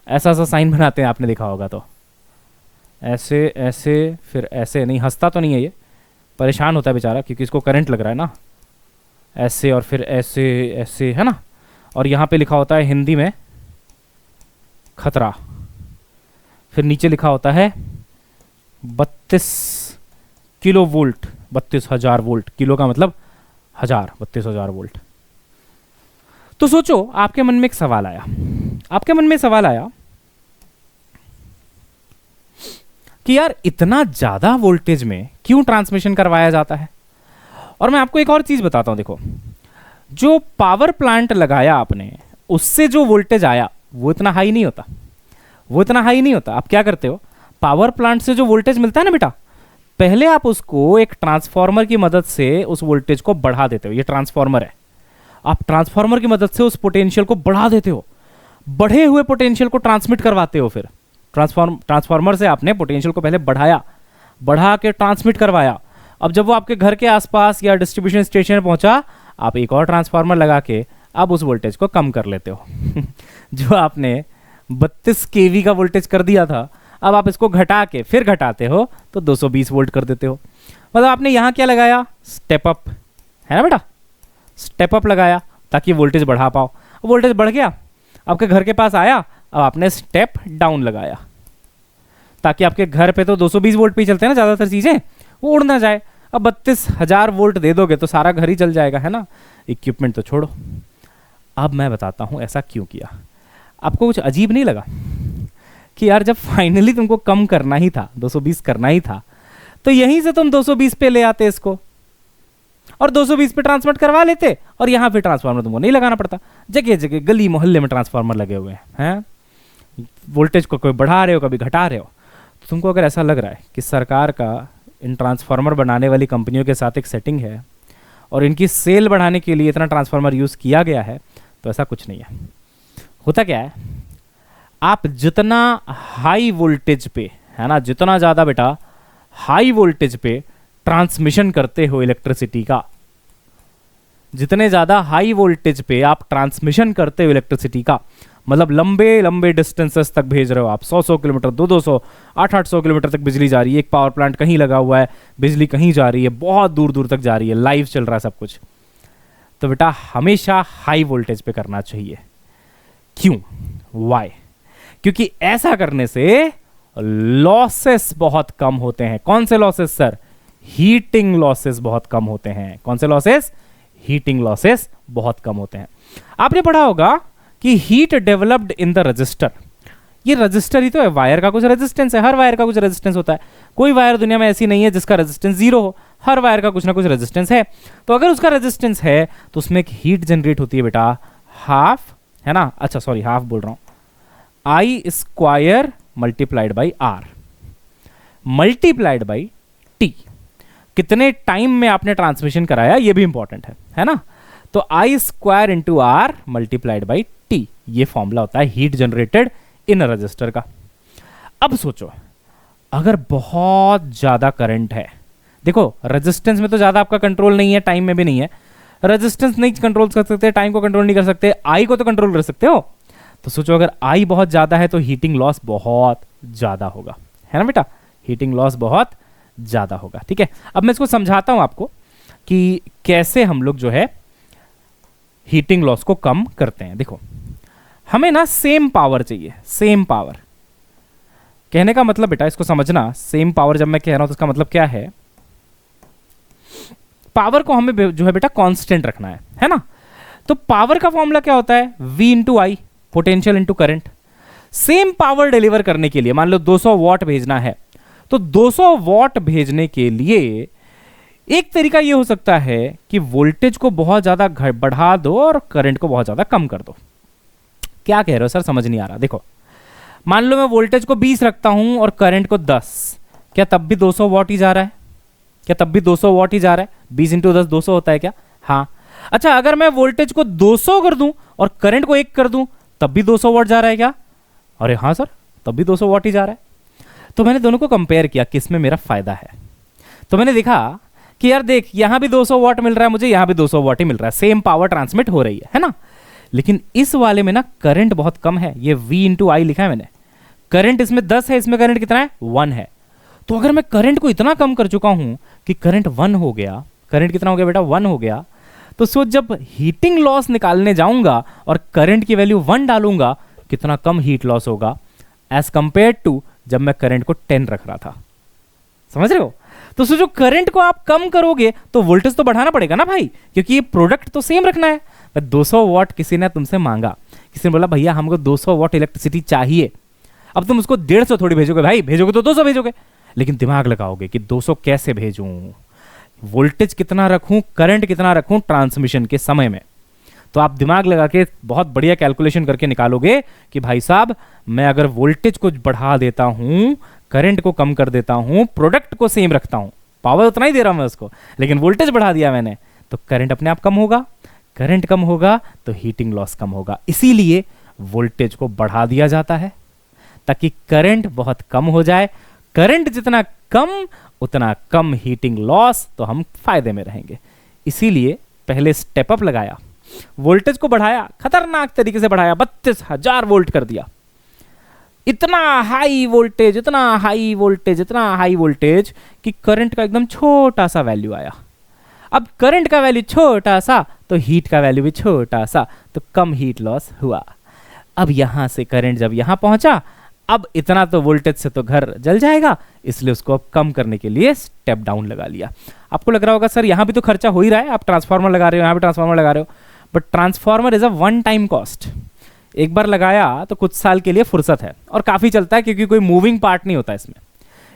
ऐसा सा साइन बनाते हैं, आपने देखा होगा तो ऐसे ऐसे, फिर ऐसे, नहीं हंसता तो नहीं है ये, परेशान होता है बेचारा क्योंकि इसको करंट लग रहा है ना, ऐसे और फिर ऐसे ऐसे, है ना। और यहाँ पे लिखा होता है हिंदी में खतरा, फिर नीचे लिखा होता है 32 किलो वोल्ट, 32,000 वोल्ट, किलो का मतलब 1000, 32,000 वोल्ट। तो सोचो आपके मन में एक सवाल आया, आपके मन में सवाल आया कि यार इतना ज्यादा वोल्टेज में क्यों ट्रांसमिशन करवाया जाता है। और मैं आपको एक और चीज बताता हूं, देखो जो पावर प्लांट लगाया आपने, उससे जो वोल्टेज आया वो इतना हाई नहीं होता, वो इतना हाई नहीं होता। आप क्या करते हो, पावर प्लांट से जो वोल्टेज मिलता है ना बेटा, पहले आप उसको एक ट्रांसफार्मर की मदद से उस वोल्टेज को बढ़ा देते हो। ये ट्रांसफार्मर है, आप ट्रांसफार्मर की मदद से उस पोटेंशियल को बढ़ा देते हो, बढ़े हुए पोटेंशियल को ट्रांसमिट करवाते हो। फिर ट्रांसफार्मर से आपने पोटेंशियल को पहले बढ़ाया, बढ़ा के ट्रांसमिट करवाया। अब जब वो आपके घर के आसपास या डिस्ट्रीब्यूशन स्टेशन में पहुंचा, आप एक और ट्रांसफार्मर लगा के अब उस वोल्टेज को कम कर लेते हो जो आपने 32 केवी का वोल्टेज कर दिया था, अब आप इसको घटा के फिर घटाते हो तो 220 वोल्ट कर देते हो। मतलब आपने यहाँ क्या लगाया, स्टेप अप, है ना बेटा, स्टेप अप लगाया ताकि वोल्टेज बढ़ा पाओ। वोल्टेज बढ़ गया, आपके घर के पास आया, अब आपने स्टेप डाउन लगाया ताकि आपके घर पे तो 220 वोल्ट पे ही चलते हैं ना ज़्यादातर चीज़ें, वो उड़ ना जाए। अब 32,000 वोल्ट दे दोगे तो सारा घर ही चल जाएगा, है ना, इक्विपमेंट तो छोड़ो। अब मैं बताता हूँ ऐसा क्यों किया। आपको कुछ अजीब नहीं लगा कि यार जब फाइनली तुमको कम करना ही था, 220 करना ही था, तो यहीं से तुम 220 पे ले आते इसको और 220 पे ट्रांसमिट करवा लेते, और यहाँ पे ट्रांसफार्मर तुमको नहीं लगाना पड़ता। जगह जगह गली मोहल्ले में ट्रांसफार्मर लगे हुए हैं, वोल्टेज को कभी बढ़ा रहे हो कभी घटा रहे हो। तो तुमको अगर ऐसा लग रहा है कि सरकार का इन ट्रांसफार्मर बनाने वाली कंपनियों के साथ एक सेटिंग है और इनकी सेल बढ़ाने के लिए इतना ट्रांसफार्मर यूज़ किया गया है, तो ऐसा कुछ नहीं है। होता क्या है, आप जितना हाई वोल्टेज पे, है ना, जितना ज़्यादा बेटा हाई वोल्टेज पे ट्रांसमिशन करते हो इलेक्ट्रिसिटी का, जितने ज्यादा हाई वोल्टेज पे आप ट्रांसमिशन करते हो इलेक्ट्रिसिटी का, मतलब लंबे लंबे डिस्टेंसेस तक भेज रहे हो आप, 100-100 किलोमीटर, 200-200, 800-800 किलोमीटर तक बिजली जा रही है, एक पावर प्लांट कहीं लगा हुआ है, बिजली कहीं जा रही है, बहुत दूर दूर तक जा रही है, लाइव चल रहा है सब कुछ, तो बेटा हमेशा हाई वोल्टेज पे करना चाहिए। क्यों? वाई? क्योंकि ऐसा करने से लॉसेस बहुत कम होते हैं। कौन से लॉसेस सर? हीटिंग लॉसेस बहुत कम होते हैं। कौन से लॉसेस? हीटिंग लॉसेस बहुत कम होते हैं। आपने पढ़ा होगा कि heat developed in the register. ये रजिस्टर ही तो है, वायर का कुछ रेजिस्टेंस है, हर वायर का कुछ रेजिस्टेंस होता है। कोई वायर दुनिया में ऐसी नहीं है जिसका रेजिस्टेंस जीरो हो, हर वायर का कुछ ना कुछ रेजिस्टेंस है। तो अगर उसका रेजिस्टेंस है तो उसमें एक हीट जनरेट होती है बेटा, हाफ, है ना, अच्छा सॉरी हाफ बोल रहा हूं, I square multiplied by R multiplied by T. कितने टाइम में आपने ट्रांसमिशन कराया ये भी इंपॉर्टेंट है ना। तो I square into R multiplied by T, ये फॉर्मूला होता है हीट जनरेटेड इन रजिस्टर का। अब सोचो अगर बहुत ज्यादा करंट है, देखो रेजिस्टेंस में तो ज्यादा आपका कंट्रोल नहीं है, टाइम में भी नहीं है, रेजिस्टेंस नहीं कंट्रोल कर सकते, टाइम को कंट्रोल नहीं कर सकते, आई को तो कंट्रोल कर सकते हो। तो सोचो अगर आई बहुत ज्यादा है तो हीटिंग लॉस बहुत ज्यादा होगा, है ना बेटा, हीटिंग लॉस बहुत ज्यादा होगा। ठीक है, अब मैं इसको समझाता हूं आपको कि कैसे हम लोग जो है हीटिंग लॉस को कम करते हैं। देखो हमें ना सेम पावर चाहिए, सेम पावर। कहने का मतलब बेटा इसको समझना, सेम पावर जब मैं कह रहा हूं तो इसका मतलब क्या है, पावर को हमें जो है बेटा कांस्टेंट रखना है ना। तो पावर का फॉर्मूला क्या होता है? V into I, potential into current. Same power deliver करने के लिए मान लो 200 वॉट भेजना है, तो 200 वॉट भेजने के लिए एक तरीका यह हो सकता है कि वोल्टेज को बहुत ज्यादा बढ़ा दो और करंट को बहुत ज्यादा कम कर दो। क्या कह रहे हो सर, समझ नहीं आ रहा। देखो मान लो मैं वोल्टेज को 20 रखता हूं और करंट को 10, क्या तब भी 200 वॉट ही जा रहा है? क्या तब भी 200 वॉट ही जा रहा है? 20 इंटू 10 200 होता है क्या? हाँ। अच्छा अगर मैं वोल्टेज को 200 कर दूं और करंट को 1 कर दूं तब भी 200 वॉट जा रहा है क्या? अरे हाँ सर, तब भी 200 वॉट ही जा रहा है। तो मैंने दोनों को कंपेयर किया किसमें मेरा फायदा है। तो मैंने देखा कि यार देख यहां भी 200 वॉट मिल रहा है मुझे, यहां भी 200 वॉट ही मिल रहा है, सेम पावर ट्रांसमिट हो रही है ना। लेकिन इस वाले में ना करंट बहुत कम है, ये V इंटू आई लिखा है मैंने, करंट इसमें 10 है, इसमें करंट कितना है? 1 है। तो अगर मैं करंट को इतना कम कर चुका हूं कि करंट 1 हो गया, करंट कितना हो गया बेटा? 1 हो गया। तो सोच जब हीटिंग लॉस निकालने जाऊंगा और करंट की वैल्यू 1 डालूंगा, कितना कम हीट लॉस होगा एज कंपेयर टू जब मैं करंट को 10 रख रहा था। समझ रहे हो? तो सोचो करंट को आप कम करोगे तो वोल्टेज तो बढ़ाना पड़ेगा ना भाई, क्योंकि ये प्रोडक्ट तो सेम रखना है। 200 वॉट किसी ने तुमसे मांगा, किसी ने बोला भैया हमको 200 वॉट इलेक्ट्रिसिटी चाहिए। अब तुम उसको 150 थोड़ी भेजोगे भाई, भेजोगे तो 200 भेजोगे, लेकिन दिमाग लगाओगे कि 200 कैसे भेजूं, वोल्टेज कितना रखूं, करंट कितना रखूं ट्रांसमिशन के समय में। तो आप दिमाग लगा के बहुत बढ़िया कैलकुलेशन करके निकालोगे कि भाई साहब मैं अगर वोल्टेज को बढ़ा देता हूं, करंट को कम कर देता हूं, प्रोडक्ट को सेम रखता हूं, पावर उतना ही दे रहा हूं मैं उसको, लेकिन वोल्टेज बढ़ा दिया मैंने, तो करंट अपने आप कम होगा, करंट कम होगा तो हीटिंग लॉस कम होगा। इसीलिए वोल्टेज को बढ़ा दिया जाता है ताकि करंट बहुत कम हो जाए। करंट जितना कम उतना कम हीटिंग लॉस, तो हम फायदे में रहेंगे। इसीलिए पहले स्टेप अप लगाया, वोल्टेज को बढ़ाया, खतरनाक तरीके से बढ़ाया, 32,000 वोल्ट कर दिया। इतना हाई वोल्टेज, इतना हाई वोल्टेज, इतना हाई वोल्टेज कि करंट का एकदम छोटा सा वैल्यू आया। अब करंट का वैल्यू छोटा सा तो हीट का वैल्यू भी छोटा सा, तो कम हीट लॉस हुआ। अब यहां से करंट जब यहां पहुंचा, अब इतना तो वोल्टेज से तो घर जल जाएगा, इसलिए उसको अब कम करने के लिए स्टेप डाउन लगा लिया। आपको लग रहा होगा सर यहां भी तो खर्चा हो ही रहा है, आप ट्रांसफार्मर लगा रहे हो, यहां भी ट्रांसफार्मर लगा रहे हो, but transformer is a one time cost. एक बार लगाया तो कुछ साल के लिए फुर्सत है और काफी चलता है, क्योंकि कोई मूविंग पार्ट नहीं होता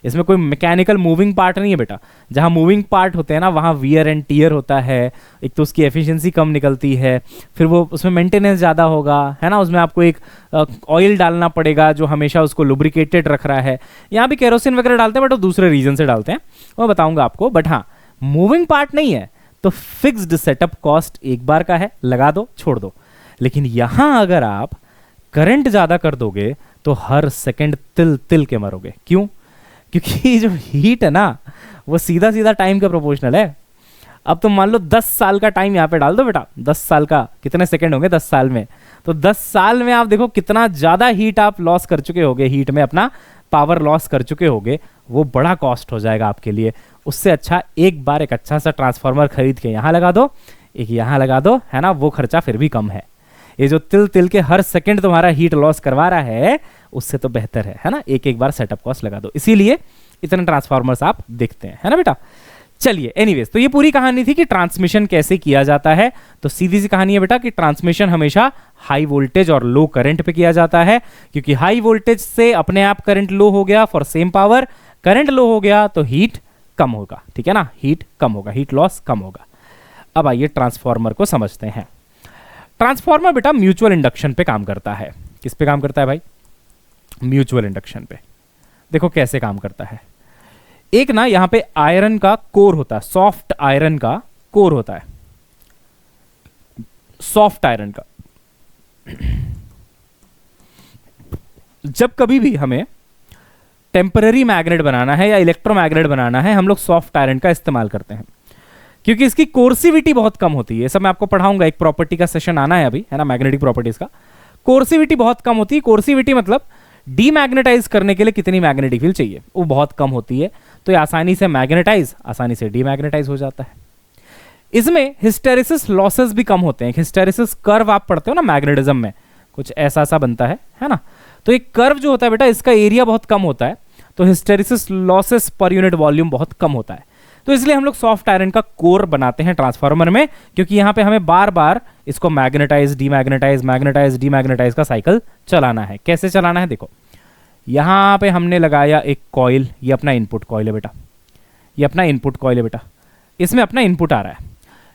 इसमें कोई मैकेनिकल मूविंग पार्ट नहीं है बेटा। जहां मूविंग पार्ट होते हैं ना वहां वियर एंड टीयर होता है, एक तो उसकी एफिशिएंसी कम निकलती है, फिर वो उसमें मेंटेनेंस ज़्यादा होगा, है ना, उसमें आपको एक ऑयल डालना पड़ेगा जो हमेशा उसको लुब्रिकेटेड रख रहा है। यहाँ भी केरोसिन वगैरह डालते हैं बट वो दूसरे रीजन से डालते हैं, वो बताऊंगा आपको। बट हाँ, मूविंग पार्ट नहीं है तो फिक्स्ड सेटअप कॉस्ट एक बार का है, लगा दो छोड़ दो। लेकिन यहां अगर आप करंट ज़्यादा कर दोगे तो हर सेकेंड तिल तिल के मरोगे। क्यों? क्योंकि जो हीट है ना वो सीधा सीधा टाइम के प्रोपोर्शनल है। अब तुम मान लो 10 साल का टाइम यहाँ पे डाल दो बेटा, 10 साल का कितने सेकंड होंगे 10 साल में, तो 10 साल में आप देखो कितना ज़्यादा हीट आप लॉस कर चुके होगे, हीट में अपना पावर लॉस कर चुके होगे, वो बड़ा कॉस्ट हो जाएगा आपके लिए। उससे अच्छा एक बार एक अच्छा सा ट्रांसफार्मर खरीद के यहाँ लगा दो, एक यहाँ लगा दो, है ना, वो खर्चा फिर भी कम है। ये जो तिल तिल के हर सेकंड तुम्हारा हीट लॉस करवा रहा है उससे तो बेहतर है ना, एक एक बार सेटअप कॉस्ट लगा दो। इसीलिए इतने ट्रांसफार्मर्स आप देखते हैं, है ना बेटा। चलिए एनीवेज, तो ये पूरी कहानी थी कि ट्रांसमिशन कैसे किया जाता है। तो सीधी सी कहानी है बेटा कि ट्रांसमिशन हमेशा हाई वोल्टेज और लो करंट पे किया जाता है, क्योंकि हाई वोल्टेज से अपने आप करंट लो हो गया फॉर सेम पावर, करंट लो हो गया तो हीट कम होगा, ठीक है ना, हीट कम होगा, हीट लॉस कम होगा। अब आइए ट्रांसफार्मर को समझते हैं। ट्रांसफार्मर बेटा म्यूचुअल इंडक्शन पे काम करता है। किस पे काम करता है भाई? म्यूचुअल इंडक्शन पे। देखो कैसे काम करता है। एक ना यहां पे आयरन का कोर होता है, सॉफ्ट आयरन का कोर होता है, सॉफ्ट आयरन का। जब कभी भी हमें टेम्पररी मैग्नेट बनाना है या इलेक्ट्रोमैग्नेट बनाना है, हम लोग सॉफ्ट आयरन का इस्तेमाल करते हैं, क्योंकि इसकी कोर्सिविटी बहुत कम होती है। सब मैं आपको पढ़ाऊंगा, एक प्रॉपर्टी का सेशन आना है अभी, है ना, मैग्नेटिक प्रॉपर्टीज का। कोर्सिविटी बहुत कम होती है। कोर्सिविटी मतलब डीमैग्नेटाइज करने के लिए कितनी मैग्नेटिक फील्ड चाहिए, वो बहुत कम होती है, तो ये आसानी से मैग्नेटाइज, आसानी से डीमैग्नेटाइज हो जाता है। इसमें हिस्टेरिसिस लॉसेस भी कम होते हैं। हिस्टेरिसिस कर्व आप पढ़ते हो ना मैग्नेटिज्म में, कुछ ऐसा सा बनता है ना। तो एक कर्व जो होता है बेटा, इसका एरिया बहुत कम होता है, तो hysteresis losses per unit volume बहुत कम होता है। तो इसलिए हम लोग सॉफ्ट आयरन का कोर बनाते हैं ट्रांसफार्मर में, क्योंकि यहां पे हमें बार बार इसको मैग्नेटाइज डीमैग्नेटाइज मैग्नेटाइज डीमैग्नेटाइज का साइकिल चलाना है। कैसे चलाना है देखो, यहां पे हमने लगाया एक कॉइल, ये अपना इनपुट कॉइल है बेटा, ये अपना इनपुट कॉइल है बेटा, इसमें अपना इनपुट आ रहा है।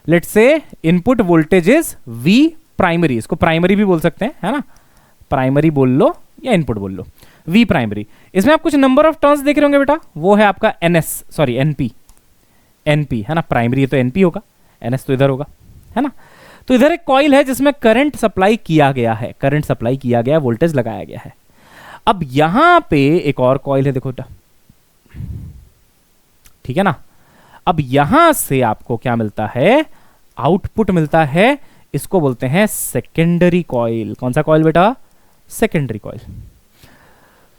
Let's say input voltage is V primary, इसको प्राइमरी भी बोल सकते हैं, है ना, प्राइमरी बोल लो या इनपुट बोल लो, वी प्राइमरी। इसमें आप कुछ नंबर ऑफ टर्न्स देख रहे होंगे बेटा, वो है आपका एनएस, सॉरी एनपी, एनपी है ना, प्राइमरी है तो एनपी होगा, एनएस तो इधर होगा, है ना। तो इधर एक कॉइल है जिसमें करंट सप्लाई किया गया है, करंट सप्लाई किया गया, वोल्टेज लगाया गया है। अब यहां पे एक और कॉइल है, देखो बेटा, ठीक है ना। अब यहां से आपको क्या मिलता है, आउटपुट मिलता है, इसको बोलते हैं सेकेंडरी कॉइल। कौन सा कॉइल बेटा? Secondary coil.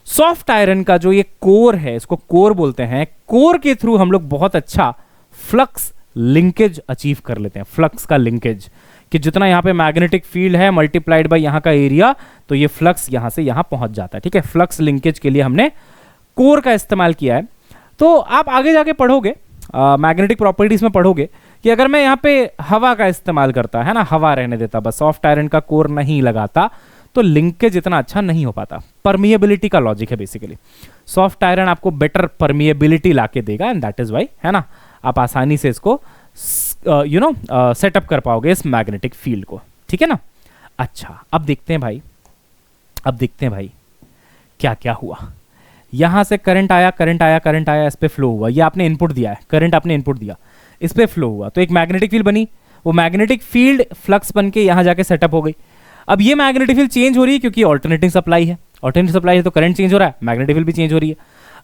सॉफ्ट आयरन का जो ये कोर है, इसको कोर बोलते हैं। कोर के थ्रू हम लोग बहुत अच्छा फ्लक्स लिंकेज अचीव कर लेते हैं, फ्लक्स का लिंकेज, कि जितना यहां पे मैग्नेटिक फील्ड है मल्टीप्लाइड बाय यहां का एरिया, तो ये फ्लक्स यहां से यहां पहुंच जाता है, ठीक है। फ्लक्स लिंकेज के लिए हमने कोर का इस्तेमाल किया है। तो आप आगे जाके पढ़ोगे, मैग्नेटिक प्रॉपर्टीज में पढ़ोगे कि अगर मैं यहां पे हवा का इस्तेमाल करता, है ना, हवा रहने देता, बस सॉफ्ट आयरन का कोर नहीं लगाता, तो लिंकेज इतना अच्छा नहीं हो पाता। परमिएबिलिटी का लॉजिक है बेसिकली। सॉफ्ट आयरन आपको बेटर परमिएबिलिटी लाके देगा, एंड दैट इज वाई, है ना, आप आसानी से इसको सेटअप कर पाओगे इस मैग्नेटिक फील्ड को, ठीक है ना। अच्छा, अब देखते हैं भाई, अब देखते हैं भाई क्या क्या हुआ। यहां से करंट आया, करंट आया, करंट आया, इस पे फ्लो हुआ, ये आपने इनपुट दिया है, करंट आपने इनपुट दिया, इस पे फ्लो हुआ, तो एक मैग्नेटिक फील्ड बनी, वो मैग्नेटिक फील्ड फ्लक्स बन के यहां जाके सेटअप हो गई। अब ये मैग्नेटिक फील्ड चेंज हो रही है क्योंकि ऑल्टरनेटिंग सप्लाई है, ऑल्टरनेटिंग सप्लाई है तो करंट चेंज हो रहा है, मैग्नेटिक फील्ड भी चेंज हो रही है।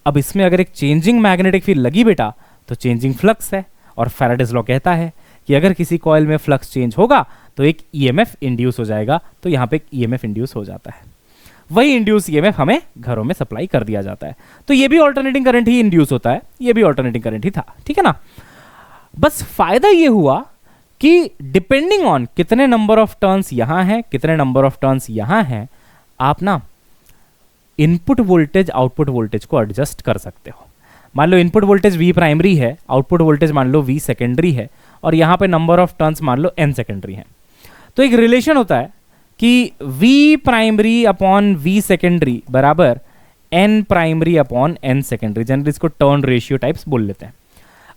अब इसमें अगर एक चेंजिंग मैग्नेटिक फील्ड लगी बेटा, तो चेंजिंग फ्लक्स है, और फैराडेज लॉ कहता है कि अगर किसी कॉइल में फ्लक्स चेंज होगा तो एक ईएमएफ इंड्यूस हो जाएगा, तो यहां पे एक ईएमएफ इंड्यूस हो जाता है। वही इंड्यूस ईएमएफ हमें घरों में सप्लाई कर दिया जाता है, तो ये भी ऑल्टरनेटिंग करंट ही इंड्यूस होता है, ये भी ऑल्टरनेटिंग करंट ही था, ठीक है ना। बस फायदा ये हुआ कि डिपेंडिंग ऑन कितने नंबर ऑफ टर्न्स यहां हैं, कितने नंबर ऑफ टर्न्स यहां हैं, आप ना इनपुट वोल्टेज आउटपुट वोल्टेज को एडजस्ट कर सकते हो। मान लो इनपुट वोल्टेज वी प्राइमरी है, आउटपुट वोल्टेज मान लो वी सेकेंडरी है, और यहां पे नंबर ऑफ टर्न्स मान लो एन सेकेंडरी है। तो एक रिलेशन होता है कि V primary upon V secondary बराबर N primary upon N secondary, generally इसको टर्न रेशियो टाइप्स बोल लेते हैं।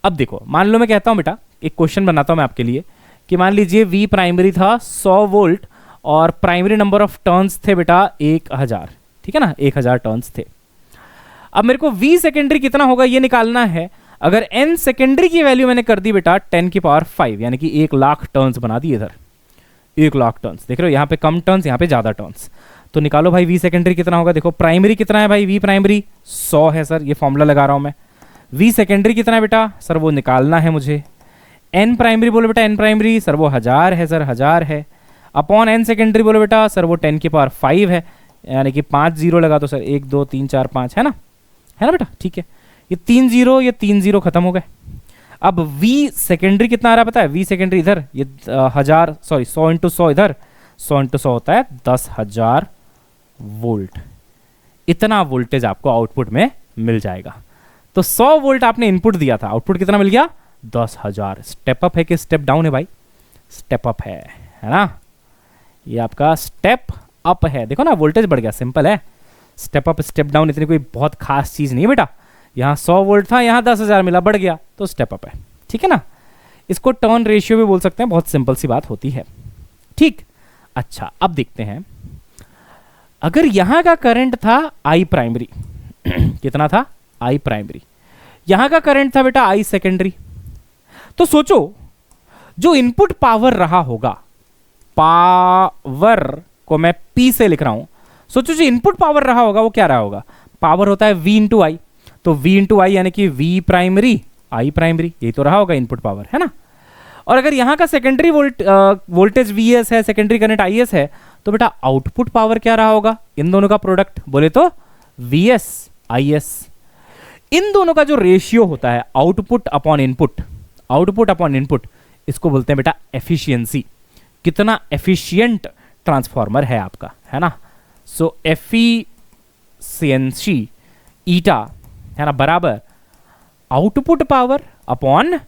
अब देखो, मान लो मैं कहता हूं बेटा, एक क्वेश्चन बनाता हूं मैं आपके लिए, कि मान लीजिए वी प्राइमरी था 100 वोल्ट और प्राइमरी नंबर ऑफ टर्न्स थे बेटा 1000, ठीक है ना, 1000 टर्न्स थे। अब मेरे को वी सेकेंडरी कितना होगा ये निकालना है। अगर एन सेकेंडरी की वैल्यू मैंने कर दी बेटा 10 की पावर 5, यानी कि 1 लाख टर्न्स बना दिए इधर, 1 लाख टर्न्स, देख रहे हो, यहां पे कम टर्न्स, यहां पे ज्यादा टर्न्स, तो निकालो भाई वी सेकेंडरी कितना होगा। देखो प्राइमरी कितना है भाई, वी प्राइमरी 100 है सर, ये फॉर्मूला लगा रहा हूं मैं। वी सेकेंडरी कितना है बेटा, सर वो निकालना है मुझे। एन प्राइमरी बोलो बेटा, एन प्राइमरी सर वो 1000 है सर, 1000 है। अपॉन एन सेकेंडरी बोलो बेटा, सर वो 10 की पावर 5 है, यानी कि 5 जीरो लगा तो सर 1 2 3 4 5 है ना बेटा, ठीक है। ये 3 जीरो, ये 3 जीरो खत्म हो गए। अब V सेकेंडरी कितना आ रहा है पता है, V सेकेंडरी इधर ये 1000 सॉरी 100 इंटू 100 इधर, 100 इंटू 100 होता है 10,000 वोल्ट। इतना वोल्टेज आपको आउटपुट में मिल जाएगा। तो 100 वोल्ट आपने इनपुट दिया था, आउटपुट कितना मिल गया 10,000। स्टेप अप है कि स्टेप डाउन है भाई, स्टेप अप है ना, ये आपका स्टेप अप है। देखो ना वोल्टेज बढ़ गया, सिंपल है। स्टेप अप स्टेप डाउन इतनी कोई बहुत खास चीज नहीं है बेटा। यहाँ 100 वोल्ट था, यहाँ 10,000 मिला, बढ़ गया तो स्टेप अप है, ठीक है ना। इसको टर्न रेशियो भी बोल सकते हैं, बहुत सिंपल सी बात होती है, ठीक। अच्छा अब देखते हैं, अगर यहां का करंट था आई प्राइमरी कितना था आई प्राइमरी, यहां का करंट था बेटा आई सेकेंडरी, तो सोचो जो इनपुट पावर रहा होगा, पावर को मैं पी से लिख रहा हूं, सोचो जो इनपुट पावर रहा होगा वो क्या रहा होगा, पावर होता है वी इंटू आई, तो वी इंटू आई यानी कि वी प्राइमरी आई प्राइमरी, यही तो रहा होगा इनपुट पावर, है ना। और अगर यहां का सेकेंडरी वोल्टेज वी एस है, सेकेंडरी करंट आई एस है, तो बेटा आउटपुट पावर क्या रहा होगा, इन दोनों का प्रोडक्ट बोले तो वी एस आई एस। इन दोनों का जो रेशियो होता है output upon input, output upon input, इसको बोलते हैं बेटा एफिशिएंसी। कितना एफिशिएंट ट्रांसफॉर्मर है आपका, है ना। सो एफिशिएंसी ईटा है ना बराबर output power upon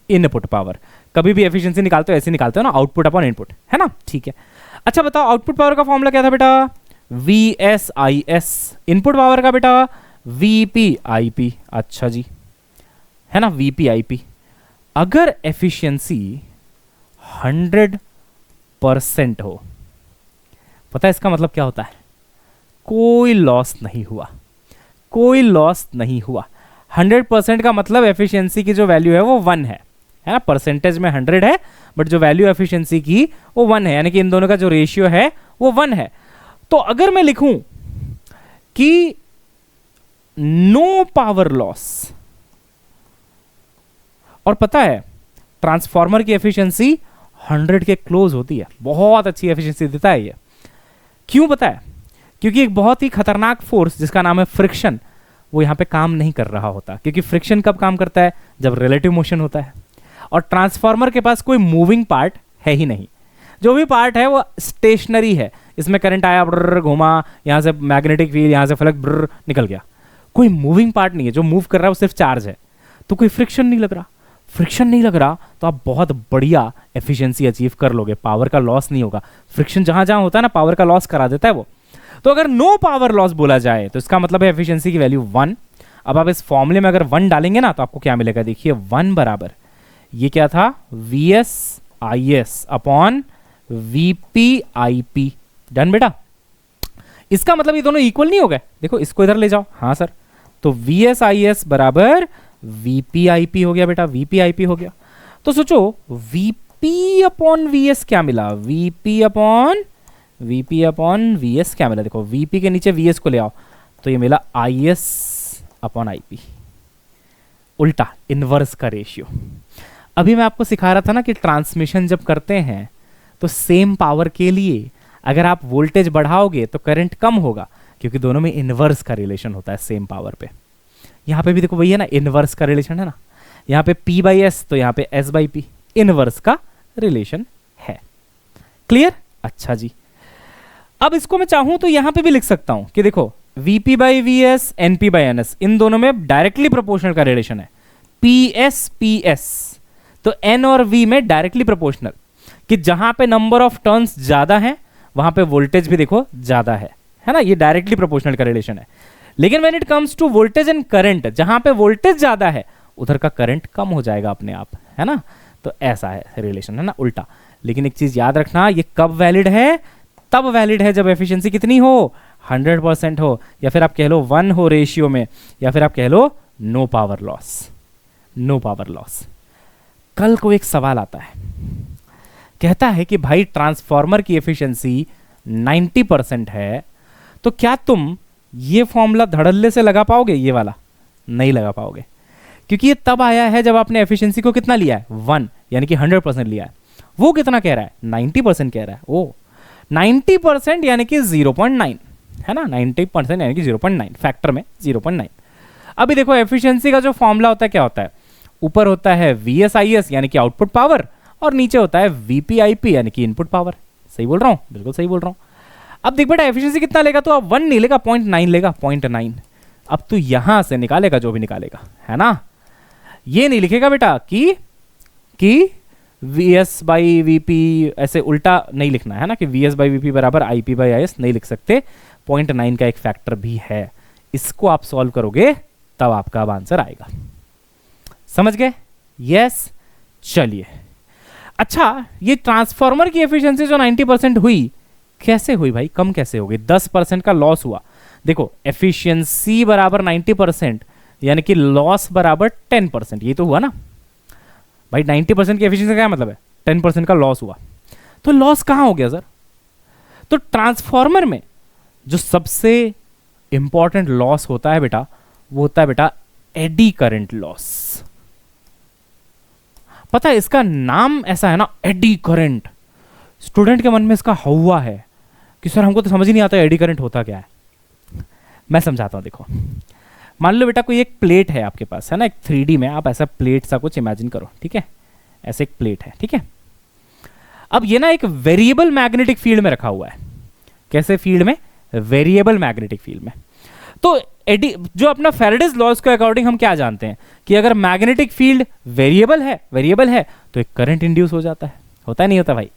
input power. कभी भी एफिशिएंसी निकालते हो ऐसे निकालते हो ना, आउटपुट अपॉन इनपुट, है ना, ठीक है। अच्छा बताओ आउटपुट पावर का फॉर्मूला क्या था बेटा, V S I S. Input power का बेटा वी पी आई पी, अच्छा जी, है ना, वी पी आई पी। अगर एफिशिएंसी 100% हो, पता है इसका मतलब क्या होता है, कोई लॉस नहीं हुआ, कोई लॉस नहीं हुआ। 100% का मतलब एफिशिएंसी की जो वैल्यू है वो 1 है ना, परसेंटेज में 100 है बट जो वैल्यू एफिशिएंसी की वो 1 है, यानी कि इन दोनों का जो रेशियो है वो 1 है। तो अगर मैं लिखूं कि नो पावर लॉस, और पता है ट्रांसफॉर्मर की एफिशिएंसी 100 के क्लोज होती है, बहुत अच्छी एफिशिएंसी देता है ये। क्यों पता है, क्योंकि एक बहुत ही खतरनाक फोर्स जिसका नाम है फ्रिक्शन, वो यहां पे काम नहीं कर रहा होता। क्योंकि फ्रिक्शन कब काम करता है, जब रिलेटिव मोशन होता है, और ट्रांसफॉर्मर के पास कोई मूविंग पार्ट है ही नहीं, जो भी पार्ट है वो स्टेशनरी है। इसमें करंट आया, घुमा, यहां से मैग्नेटिक फील्ड, यहां से फ्लक्स निकल गया, कोई मूविंग पार्ट नहीं है। जो मूव कर रहा है वो सिर्फ चार्ज है, तो कोई फ्रिक्शन नहीं लग रहा। फ्रिक्शन नहीं लग रहा तो आप बहुत बढ़िया एफिशिएंसी अचीव कर लोगे, पावर का लॉस नहीं होगा। फ्रिक्शन जहां जहां होता है ना, पावर का लॉस करा देता है वो। तो अगर नो पावर लॉस बोला जाए तो इसका मतलब है एफिशिएंसी की वैल्यू 1। अब आप इस फॉर्मूले में अगर 1 डालेंगे ना तो आपको क्या मिलेगा, देखिए 1 बराबर ये क्या था, V S I S upon V P I P. Done बेटा। इसका मतलब ये दोनों इक्वल नहीं हो गए, देखो इसको इधर ले जाओ, हाँ सर, तो वी एस आई एस बराबर वी पी आई पी हो गया बेटा, वी पी आई पी हो गया। तो सोचो V P upon V S क्या मिला, V P upon V S क्या मिला, देखो वी पी के नीचे वी एस को ले आओ तो ये मिला I S upon I P, उल्टा इनवर्स का रेशियो। अभी मैं आपको सिखा रहा था ना कि ट्रांसमिशन जब करते हैं तो सेम पावर के लिए अगर आप वोल्टेज बढ़ाओगे तो करंट कम होगा, क्योंकि दोनों में इनवर्स का रिलेशन होता है सेम पावर पे। यहां पे भी देखो वही है ना, इनवर्स का रिलेशन है ना, यहां पे P बाई एस तो यहां पे S बाई पी, इनवर्स का रिलेशन है। क्लियर, अच्छा जी। अब इसको मैं चाहूं तो यहां पे भी लिख सकता हूं कि देखो Vp by V S, NP by NS, इन दोनों में डायरेक्टली प्रोपोर्शनल का रिलेशन है, PS तो N और V में डायरेक्टली प्रोपोर्शनल, कि जहां पे नंबर ऑफ टर्न्स ज्यादा है वहां पे वोल्टेज भी देखो ज्यादा है ना, ये डायरेक्टली प्रोपोर्शनल का रिलेशन है। लेकिन when it comes to voltage and current, जहां पे वोल्टेज ज्यादा है उधर का करंट कम हो जाएगा अपने आप, है ना। तो ऐसा है रिलेशन, है ना, उल्टा। लेकिन एक चीज याद रखना, ये कब वैलिड है, तब वैलिड है जब एफिशिएंसी कितनी हो, 100% हो, या फिर आप कह लो 1 हो रेशियो में, या फिर आप कह लो no power loss, no power loss. कल को एक सवाल आता है, कहता है कि भाई ट्रांसफॉर्मर की एफिशिएंसी 90% है तो क्या तुम ये फॉर्मूला धड़ल्ले से लगा पाओगे? ये वाला नहीं लगा पाओगे, क्योंकि ये तब आया है जब आपने एफिशिएंसी को कितना लिया है? 1, यानी कि 100% लिया है। वो कितना कह रहा है? 90% कह रहा है। ओ 90% यानी कि 0.9 है ना, 90% यानी कि 0.9, फैक्टर में 0.9। अभी देखो एफिशिएंसी का जो फॉर्मूला होता है क्या होता है? ऊपर होता है VSIS यानी कि आउटपुट पावर, और नीचे होता है VPIP यानी कि इनपुट पावर। सही बोल रहा हूँ? बिल्कुल सही बोल रहा हूँ। अब देख बेटा एफिशिएंसी कितना लेगा? तो अब 1 नहीं लेगा, 0.9 लेगा, 0.9। अब तू यहां से निकालेगा जो भी निकालेगा, है ना, ये नहीं लिखेगा बेटा कि VS/VP, ऐसे उल्टा नहीं लिखना है ना, कि VS/VP बराबर IP/IS नहीं लिख सकते। 0.9 का एक फैक्टर भी है, इसको आप सॉल्व करोगे तब आपका अब आंसर आएगा। समझ गए? यस। चलिए, अच्छा ये ट्रांसफार्मर की एफिशिएंसी जो 90% हुई, कैसे हुई भाई? कम कैसे हो गई? 10% का लॉस हुआ। देखो एफिशिएंसी बराबर 90% यानी कि लॉस बराबर 10%, ये तो हुआ ना भाई। 90% की एफिशिएंसी का क्या मतलब है? 10% का लॉस हुआ। तो लॉस कहां हो गया सर? तो ट्रांसफार्मर में जो सबसे इंपॉर्टेंट लॉस होता है बेटा, वो होता है बेटा एडी करंट लॉस। पता है इसका नाम ऐसा है ना, एडी करंट। स्टूडेंट के मन में इसका हवा है कि सर हमको तो समझ ही नहीं आता एडी करंट होता क्या है। मैं समझाता हूं, देखो मान लो बेटा कोई एक प्लेट है आपके पास, है ना, एक 3D में आप ऐसा प्लेट सा कुछ इमेजिन करो, ठीक है, ऐसे एक प्लेट है, ठीक है। अब ये ना एक वेरिएबल मैग्नेटिक फील्ड में रखा हुआ है। कैसे फील्ड में? वेरिएबल मैग्नेटिक फील्ड में। तो एडी जो अपना फैराडेज लॉज के अकॉर्डिंग हम क्या जानते हैं कि अगर मैग्नेटिक फील्ड वेरिएबल है तो एक करंट इंड्यूस हो जाता है। होता नहीं होता भाई?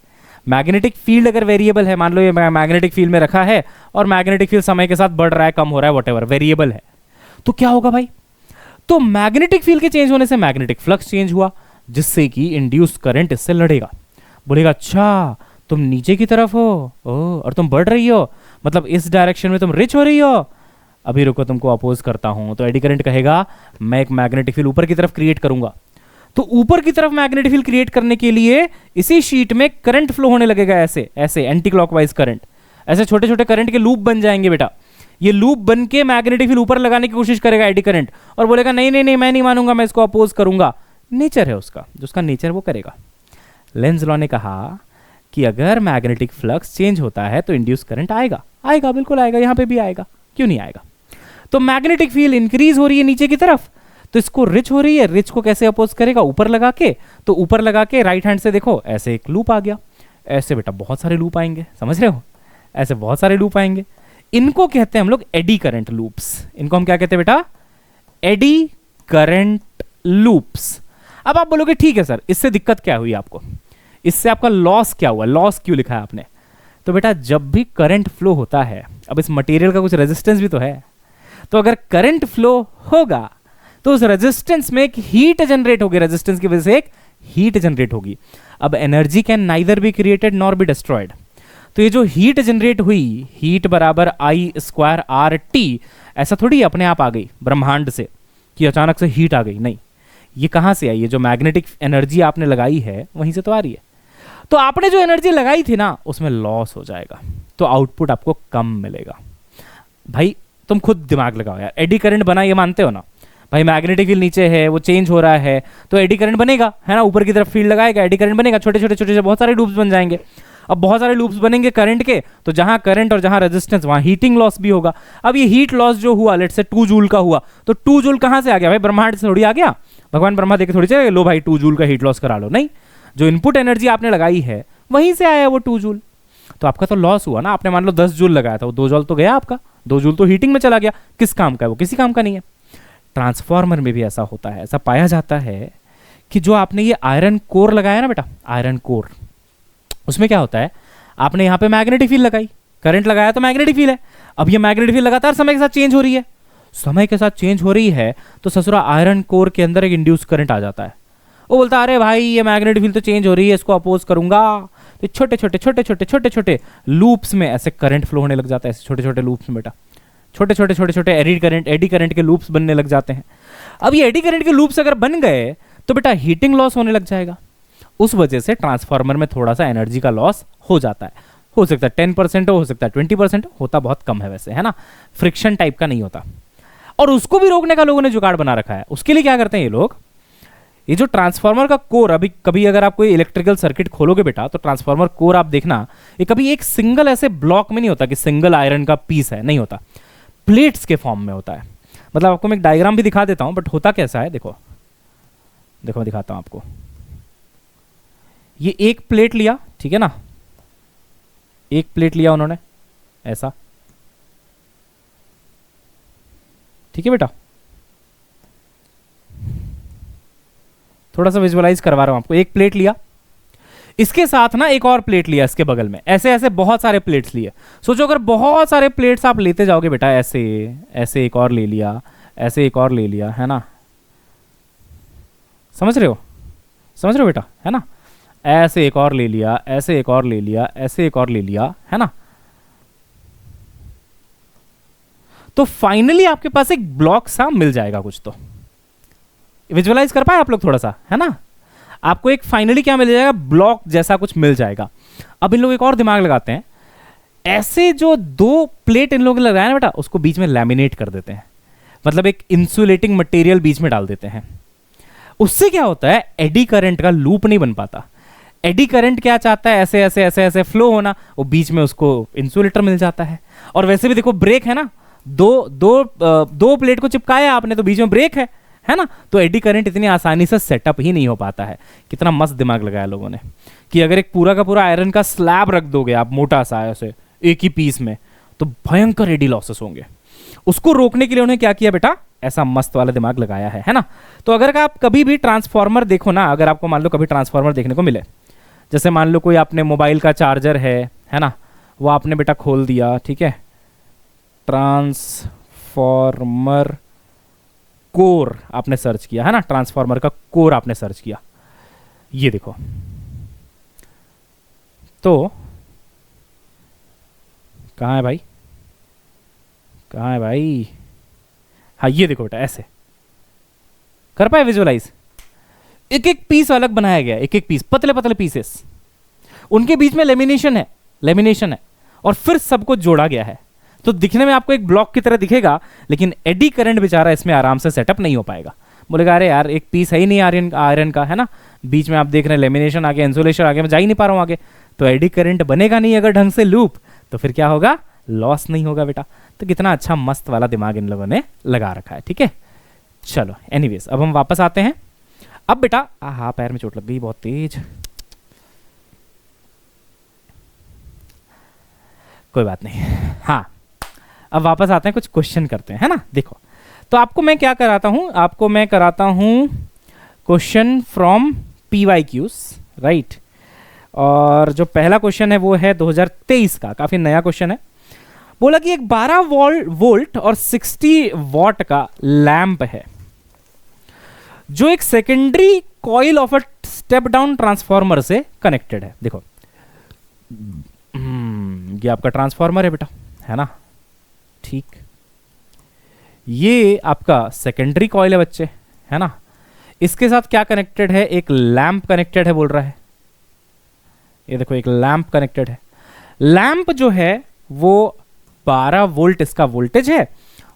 मैग्नेटिक फील्ड अगर वेरिएबल है, मान लो ये मैग्नेटिक फील्ड में रखा है और मैग्नेटिक फील्ड समय के साथ बढ़ रहा है, कम हो रहा है, व्हाटएवर, वेरिएबल है, तो क्या होगा भाई? तो मैग्नेटिक फील्ड के चेंज होने से मैग्नेटिक फ्लक्स चेंज हुआ, जिससे कि इंड्यूस करंट इससे लड़ेगा। बोलेगा अच्छा तुम नीचे की तरफ हो, ओ, और तुम बढ़ रही हो, मतलब इस डायरेक्शन में तुम रिच हो रही हो। अभी रुको, तुमको अपोज करता हूं। तो एडी करंट कहेगा मैं एक मैग्नेटिक फील्ड ऊपर की तरफ क्रिएट करूंगा। तो ऊपर की तरफ मैग्नेटिक फील्ड क्रिएट करने के लिए इसी शीट में करंट फ्लो होने लगेगा, ऐसे ऐसे एंटी क्लॉकवाइज करंट, ऐसे छोटे छोटे करंट के लूप बन जाएंगे बेटा। ये लूप बन के मैग्नेटिक फील्ड ऊपर लगाने की कोशिश करेगा एडी करंट, और बोलेगा नहीं नहीं नहीं मैं नहीं मानूंगा, मैं इसको अपोज करूंगा। नेचर है उसका, जो उसका नेचर वो करेगा। लेंज लॉ ने कहा कि अगर मैग्नेटिक फ्लक्स चेंज होता है तो इंड्यूस करंट आएगा, आएगा, बिल्कुल आएगा, यहां पे भी आएगा, क्यों नहीं आएगा? तो मैग्नेटिक फील्ड इंक्रीज हो रही है नीचे की तरफ, तो इसको रिच हो रही है, रिच को कैसे अपोज करेगा? ऊपर लगा के। तो ऊपर लगा के राइट हैंड से देखो ऐसे एक लूप आ गया, ऐसे बेटा बहुत सारे लूप आएंगे, समझ रहे हो? ऐसे बहुत सारे लूप आएंगे, इनको कहते हैं हम लोग एडी करंट लूप्स। इनको हम क्या कहते हैं बेटा? Eddy current loops. अब आप बोलोगे ठीक है सर, इससे दिक्कत क्या हुई आपको? इससे आपका लॉस क्या हुआ? लॉस क्यों लिखा है आपने? तो बेटा जब भी करंट फ्लो होता है, अब इस मटेरियल का कुछ रेजिस्टेंस भी तो है, तो अगर करंट फ्लो होगा तो उस रेजिस्टेंस में एक हीट जनरेट होगी, रेजिस्टेंस की वजह से एक हीट जनरेट होगी। अब energy can neither be created nor be destroyed. तो ये जो हीट जनरेट हुई, हीट बराबर I²RT, ऐसा थोड़ी अपने आप आ गई ब्रह्मांड से कि अचानक से हीट आ गई, नहीं, ये कहां से आई? ये जो मैग्नेटिक एनर्जी आपने लगाई है वहीं से तो आ रही है। तो आपने जो एनर्जी लगाई थी ना उसमें लॉस हो जाएगा, तो आउटपुट आपको कम मिलेगा। भाई तुम खुद दिमाग लगाओ यार, एडी करंट बना ये मानते हो ना भाई? मैग्नेटिक फील्ड नीचे है, वो चेंज हो रहा है, तो एडी करंट बनेगा, है ना? ऊपर की तरफ फील्ड लगाएगा, एडी करंट बनेगा, छोटे छोटे छोटे बहुत सारे लूप्स बन जाएंगे। अब बहुत सारे लूप्स बनेंगे करंट के, तो जहां करंट और जहां रेजिस्टेंस वहां हीटिंग लॉस भी होगा। अब ये हीट लॉस जो हुआ, लेट से 2 जूल का हुआ, तो 2 जूल कहां से आ गया भाई? ब्रह्मांड से थोड़ी आ गया। भगवान ब्रह्मा देखे थोड़ी चले लो भाई 2 जूल का हीट लॉस करा लो, नहीं, जो इनपुट एनर्जी आपने लगाई है वहीं से आया वो 2 जूल। तो आपका तो लॉस हुआ ना। आपने मान लो 10 जूल लगाया था, वो 2 जूल तो गया आपका, 2 जूल तो हीटिंग में चला गया। किस काम का है वो? किसी काम का नहीं है। ट्रांसफार्मर में भी ऐसा होता है, ऐसा पाया जाता है कि जो आपने ये आयरन कोर लगाया ना बेटा, आयरन कोर, उसमें क्या होता है? आपने यहां पे मैग्नेटिक फील्ड लगाई, करंट लगाया तो मैग्नेटिक फील्ड है। अब ये मैग्नेटिक फील्ड लगातार समय के साथ चेंज हो रही है, समय के साथ चेंज हो रही है, तो ससुरा आयरन कोर के अंदर एक इंड्यूस करंट आ जाता है। वो बोलता है अरे भाई ये मैग्नेटिक फील्ड तो चेंज हो रही है, इसको अपोज करूंगा। तो छोटे छोटे छोटे छोटे छोटे छोटे लूप्स में ऐसे करंट फ्लो होने लग जाता है, ऐसे छोटे छोटे लूप्स में बेटा, छोटे छोटे छोटे छोटे एडी करंट के लूप्स बनने लग जाते हैं। अब ये एडी करंट के लूप्स अगर बन गए तो बेटा हीटिंग लॉस होने लग जाएगा। उस वजह से ट्रांसफार्मर में थोड़ा सा एनर्जी का लॉस हो जाता है। हो सकता है 10% हो सकता है 20%, होता बहुत कम है वैसे, है ना, फ्रिक्शन टाइप का नहीं होता। और उसको भी रोकने का लोगों ने जुगाड़ बना रखा है। उसके लिए क्या करते हैं ये लोग, ये जो ट्रांसफार्मर का कोर, अभी कभी अगर आप कोई इलेक्ट्रिकल सर्किट खोलोगे बेटा तो ट्रांसफार्मर कोर आप देखना, ये कभी एक सिंगल ऐसे ब्लॉक में नहीं होता कि सिंगल आयरन का पीस है, नहीं होता, प्लेट्स के फॉर्म में होता है। मतलब आपको मैं एक डायग्राम भी दिखा देता हूं, बट होता कैसा है देखो, देखो मैं दिखाता हूं आपको। ये एक प्लेट लिया, ठीक है ना, एक प्लेट लिया उन्होंने ऐसा, ठीक है बेटा, थोड़ा सा विजुअलाइज करवा रहा हूं आपको। एक प्लेट लिया, इसके साथ ना एक और प्लेट लिया इसके बगल में, ऐसे ऐसे बहुत सारे प्लेट्स लिए। सोचो अगर बहुत सारे प्लेट्स आप लेते जाओगे बेटा, ऐसे ऐसे एक और ले लिया, ऐसे एक और ले लिया, है ना, समझ रहे हो, समझ रहे हो बेटा, है ना, ऐसे एक और ले लिया, ऐसे एक और ले लिया, ऐसे एक और ले लिया, है ना, तो फाइनली आपके पास एक ब्लॉक सा मिल जाएगा कुछ। तो विजुअलाइज कर पाए आप लोग थोड़ा सा, है ना, आपको एक फाइनली क्या मिल जाएगा, ब्लॉक जैसा कुछ मिल जाएगा। अब इन लोग एक और दिमाग लगाते हैं, ऐसे जो दो प्लेट इन लोगों ने लगाया ना बेटा, उसको बीच में लैमिनेट कर देते हैं, मतलब एक इंसुलेटिंग मटेरियल बीच में डाल देते हैं। उससे क्या होता है, एडी करंट का लूप नहीं बन पाता। एडी करंट क्या चाहता है, ऐसे ऐसे ऐसे ऐसे फ्लो होना, वो बीच में उसको इंसुलेटर मिल जाता है। और वैसे भी देखो ब्रेक है ना, दो प्लेट को चिपकाया आपने तो बीच में ब्रेक है ना, तो एडी करंट इतनी आसानी से सेटअप ही नहीं हो पाता है। कितना मस्त दिमाग लगाया लोगों ने कि अगर एक पूरा का पूरा आयरन का स्लैब रख दोगे आप मोटा सा ऐसे एक ही पीस में, तो भयंकर एडी लॉसेस होंगे। उसको रोकने के लिए उन्होंने क्या किया बेटा, ऐसा मस्त वाला दिमाग लगाया है ना। तो अगर आप कभी भी ट्रांसफार्मर देखो ना, अगर आपको मान लो कभी ट्रांसफार्मर देखने को मिले, जैसे मान लो कोई आपने मोबाइल का चार्जर है ना, वो आपने बेटा खोल दिया, ठीक है, ट्रांसफार्मर कोर आपने सर्च किया, है ना, ट्रांसफार्मर का कोर आपने सर्च किया, ये देखो, तो कहां है भाई, कहां है भाई, हाँ ये देखो बेटा, ऐसे कर पाए विजुअलाइज, एक एक पीस अलग बनाया गया, एक एक पीस, पतले पतले पीसेस, उनके बीच में लेमिनेशन है, लेमिनेशन है, और फिर सबको जोड़ा गया है। तो दिखने में आपको एक ब्लॉक की तरह दिखेगा, लेकिन एडी करंट बेचारा इसमें आराम से सेटअप नहीं हो पाएगा। बोलेगा अरे यार एक पीस है ही नहीं आयरन का, है ना, बीच में आप देख रहे हैं लेमिनेशन आ गया, इंसुलेशन आ गया, मैं जा ही नहीं पा रहा हूं आगे, तो एडी करंट बनेगा नहीं अगर ढंग से लूप, तो फिर क्या होगा, लॉस नहीं होगा बेटा। तो कितना अच्छा मस्त वाला दिमाग इन लोगों ने लगा रखा है, ठीक है। चलो एनीवेज, अब हम वापस आते हैं। अब बेटा, हाँ पैर में चोट लग गई बहुत तेज, कोई बात नहीं, हाँ अब वापस आते हैं, कुछ क्वेश्चन करते हैं, है ना। देखो तो आपको मैं क्या कराता हूं, आपको मैं कराता हूं क्वेश्चन फ्रॉम PYQs, राइट। और जो पहला क्वेश्चन है वो है 2023 का, काफी नया क्वेश्चन है। बोला कि एक 12 वोल्ट और 60 वॉट का लैंप है जो एक secondary coil of a step down transformer से कनेक्टेड है। देखो ये आपका ट्रांसफार्मर है बेटा, है ना, ठीक, ये आपका सेकेंडरी कॉइल है बच्चे, है ना, इसके साथ क्या कनेक्टेड है, एक लैंप कनेक्टेड है बोल रहा है। ये देखो एक लैंप कनेक्टेड है। लैंप जो है वो 12 वोल्ट इसका वोल्टेज है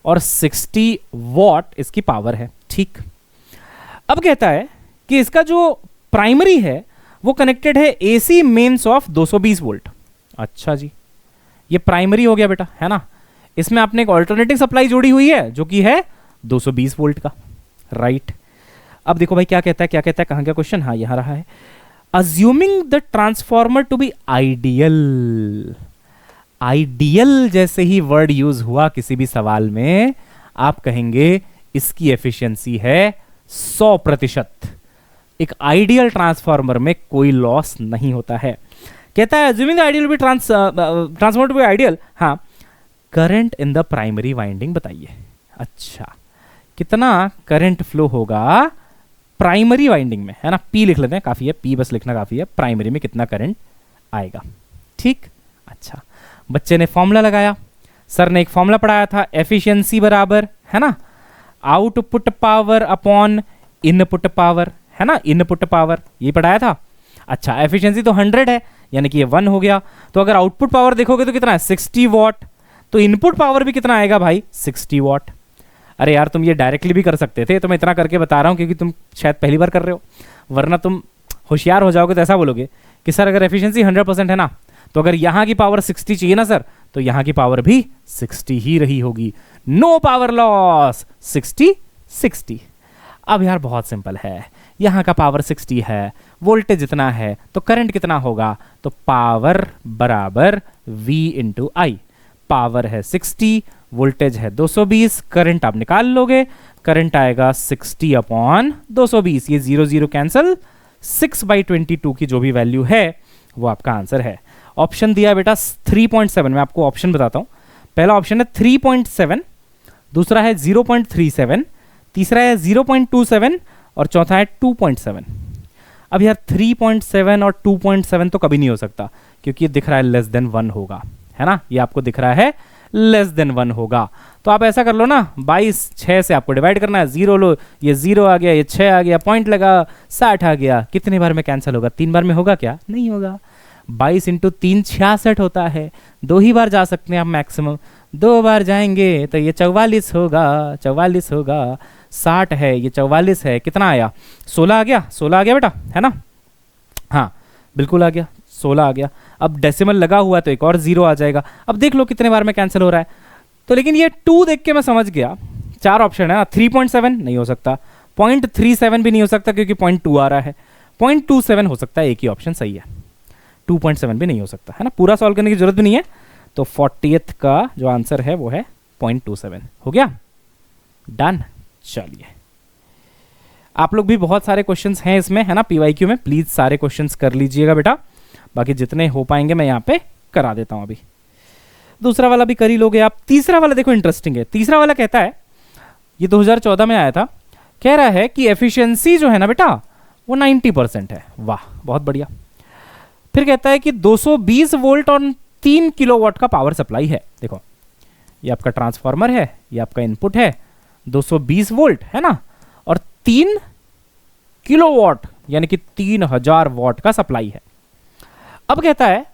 और 60 वॉट इसकी पावर है, ठीक। अब कहता है कि इसका जो प्राइमरी है वो कनेक्टेड है AC मेंस ऑफ 220 वोल्ट। अच्छा जी, ये प्राइमरी हो गया बेटा, है ना। इसमें आपने एक ऑल्टरनेटिव सप्लाई जोड़ी हुई है जो कि है 220 वोल्ट का, राइट। अब देखो भाई क्या कहता है, क्या कहता है, कहां गया क्वेश्चन, हाँ यहां रहा है। Assuming the transformer to be ideal, ideal जैसे ही वर्ड यूज हुआ किसी भी सवाल में, आप कहेंगे इसकी एफिशिएंसी है 100%। एक आइडियल ट्रांसफार्मर में कोई लॉस नहीं होता है। कहता है assuming the ideal be transformer to be ideal, हाँ, current in the primary winding बताइए। अच्छा, कितना करंट फ्लो होगा प्राइमरी वाइंडिंग में, है ना, P लिख लेते हैं, काफी है, P बस लिखना काफी है, प्राइमरी में कितना करंट आएगा, ठीक। अच्छा, बच्चे ने फॉर्मूला लगाया, सर ने एक फॉर्मूला पढ़ाया था, एफिशिएंसी बराबर, है ना, output power upon input power, है ना, इनपुट पावर, ये पढ़ाया था। अच्छा, एफिशिएंसी तो 100 है, यानी कि ये 1 हो गया। तो अगर आउटपुट पावर देखोगे तो कितना है, 60 वॉट। तो इनपुट पावर भी कितना आएगा भाई, 60 वॉट। अरे यार तुम ये डायरेक्टली भी कर सकते थे, तो मैं इतना करके बता रहा हूँ क्योंकि तुम शायद पहली बार कर रहे हो, वरना तुम होशियार हो जाओगे तो ऐसा बोलोगे कि सर अगर एफिशिएंसी 100% है ना, तो अगर यहाँ की पावर 60 चाहिए ना सर, तो यहाँ की पावर भी 60 ही रही होगी। No power loss, 60 60। अब यार बहुत सिंपल है, यहाँ का पावर 60 है, वोल्टेज इतना है, तो करंट कितना होगा, तो पावर बराबर V इंटू आई। पावर है 60, वोल्टेज है 220, करंट आप निकाल लोगे, करंट आएगा 60 अपॉन 220, ये 0 0 कैंसिल, 6/22 की जो भी वैल्यू है वो आपका आंसर है। ऑप्शन दिया बेटा 3.7, मैं आपको ऑप्शन बताता हूं। पहला ऑप्शन है 3.7, दूसरा है 0.37, तीसरा है 0.27 और चौथा है 2.7। अब यार 3.7 और 2.7 तो कभी नहीं हो सकता, क्योंकि ये दिख रहा है लेस देन 1 होगा, है ना, ये आपको दिख रहा है लेस देन 1 होगा। तो आप ऐसा कर लो ना, 22 6 से आपको डिवाइड करना है, 0 लो, ये 0 आ गया, ये 6 आ गया, पॉइंट लगा, 60 आ गया। कितने बार में कैंसिल होगा, 3 बार में होगा क्या, नहीं होगा। 22 इंटू 3 66 होता है, 2 ही बार जा सकते हैं आप मैक्सिमम, 2 बार जाएंगे तो ये 44 होगा, 44 होगा। 60 है, ये 44 है, कितना आया, 16 आ गया, 16 आ गया बेटा, है ना, हाँ बिल्कुल आ गया, 16 आ गया। अब डेसिमल लगा हुआ है तो एक और 0 आ जाएगा। अब देख लो कितने बार में कैंसिल हो रहा है। तो लेकिन ये 2 देख के मैं समझ गया, 4 ऑप्शन है ना, 3.7 नहीं हो सकता, 0.37 भी नहीं हो सकता क्योंकि 0.2 आ रहा है, 0.27 हो सकता है, एक ही ऑप्शन सही है, 2.7 भी नहीं हो सकता, है ना। पूरा सॉल्व करने की जरूरत भी नहीं है। तो 40th का जो आंसर है वो है 0.27, हो गया, डन। चलिए, आप लोग भी बहुत सारे क्वेश्चंस हैं इसमें, है ना, पीवाईक्यू में, प्लीज सारे क्वेश्चंस कर लीजिएगा बेटा, बाकी जितने हो पाएंगे मैं यहाँ पे करा देता हूं। अभी दूसरा वाला भी कर ही लोगे आप। तीसरा वाला देखो इंटरेस्टिंग है। तीसरा वाला कहता है, ये 2014 में आया था, कह रहा है कि एफिशिएंसी जो है ना बेटा वो 90% है। वाह बहुत बढ़िया। फिर कहता है कि 220 वोल्ट और 3 किलोवाट का पावर सप्लाई है। देखो ये आपका ट्रांसफार्मर है, ये आपका इनपुट है, 220 वोल्ट है ना, और 3 किलोवाट यानी कि 3000 वॉट का सप्लाई है। अब कहता है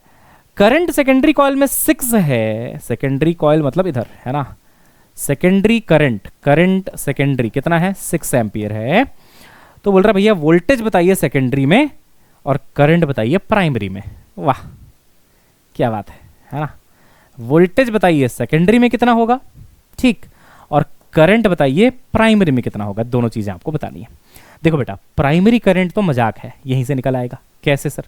करंट सेकेंडरी कॉइल में 6 है, सेकेंडरी कॉइल मतलब इधर, है ना, सेकेंडरी करंट, करंट सेकेंडरी कितना है, 6 एम्पियर है। तो बोल रहा भैया वोल्टेज बताइए सेकेंडरी में और करंट बताइए प्राइमरी में। वाह क्या बात है ना। वोल्टेज बताइए सेकेंडरी में कितना होगा, ठीक, और करंट बताइए प्राइमरी में कितना होगा, दोनों चीजें आपको बतानी है। देखो बेटा प्राइमरी करंट तो मजाक है, यहीं से निकल आएगा। कैसे सर,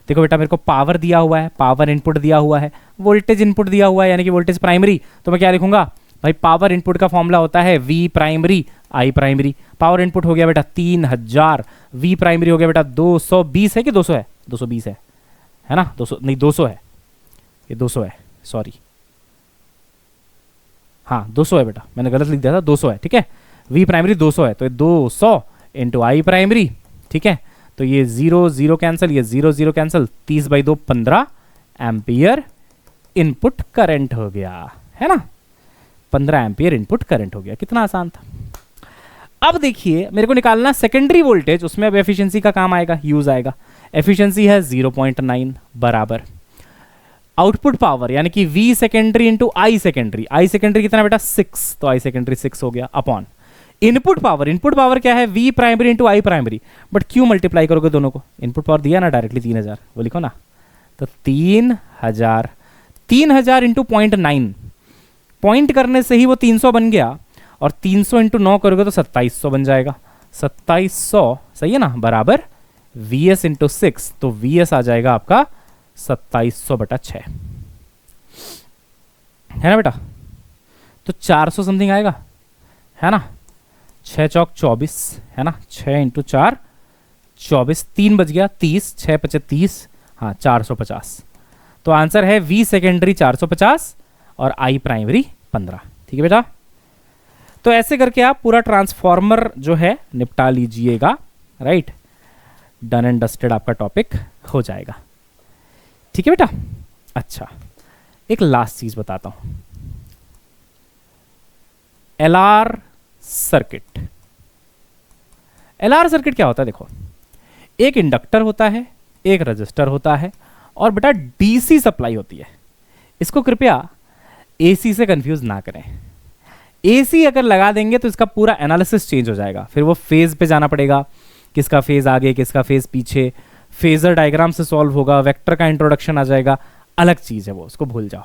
देखो बेटा मेरे को पावर दिया हुआ है, पावर इनपुट दिया हुआ है, वोल्टेज इनपुट दिया हुआ है, यानी कि वोल्टेज प्राइमरी, तो मैं क्या लिखूंगा भाई, पावर इनपुट का फॉर्मूला होता है V primary I primary. Power input हो गया बेटा 3000, V प्राइमरी हो गया बेटा 220 है कि 200 है, 220 है ना, 200 नहीं 200 है, ये 200 है, सॉरी हाँ 200 है बेटा, मैंने गलत लिख दिया था, 200 है, ठीक है। V प्राइमरी 200 है, तो ये 200 इंटू I प्राइमरी, ठीक है। तो ये 0 0 कैंसिल, ये 0 0 कैंसिल, 30/2 15 एम्पियर इनपुट करंट हो गया, है ना, 15 एम्पियर इनपुट करंट हो गया। कितना आसान था। अब देखिए मेरे को निकालना सेकेंडरी वोल्टेज, उसमें अब एफिशिएंसी का काम आएगा, यूज आएगा। एफिशिएंसी है 0.9 बराबर आउटपुट पावर यानी कि V secondary into I secondary, I secondary कितना बेटा 6, तो I सेकेंडरी 6 हो गया, upon input power, input power क्या है V primary into I primary, but क्यों मल्टीप्लाई करोगे दोनों को, इनपुट पावर दिया ना डायरेक्टली 3000, वो लिखो ना, तो 3000, 3000 इंटू 0.9, पॉइंट करने से ही वो 300 बन गया, और 300 इंटू 9 करोगे तो 2700 बन जाएगा, 2700 सही है ना, बराबर Vs इंटू 6, तो Vs आ जाएगा आपका 2700/6, है ना बेटा, तो 400 समथिंग आएगा, है ना, 6 चौक 24, है ना, 6 इंटू 4 24, 3 बज गया 30, 6 पचे 30, हाँ 450। तो आंसर है V सेकेंडरी 450 और I प्राइमरी 15, ठीक है बेटा। तो ऐसे करके आप पूरा ट्रांसफॉर्मर जो है निपटा लीजिएगा, राइट, डन एंड डस्टेड आपका टॉपिक हो जाएगा, ठीक है बेटा। अच्छा एक लास्ट चीज बताता हूं, LR सर्किट। LR सर्किट क्या होता है, देखो एक इंडक्टर होता है, एक रजिस्टर होता है और बेटा डीसी सप्लाई होती है। इसको कृपया एसी से कंफ्यूज ना करें। एसी अगर लगा देंगे तो इसका पूरा एनालिसिस चेंज हो जाएगा, फिर वो फेज पे जाना पड़ेगा, किसका फेज आगे किसका फेज पीछे, फेजर डायग्राम से सॉल्व होगा, वेक्टर का इंट्रोडक्शन आ जाएगा, अलग चीज है वो, उसको भूल जाओ।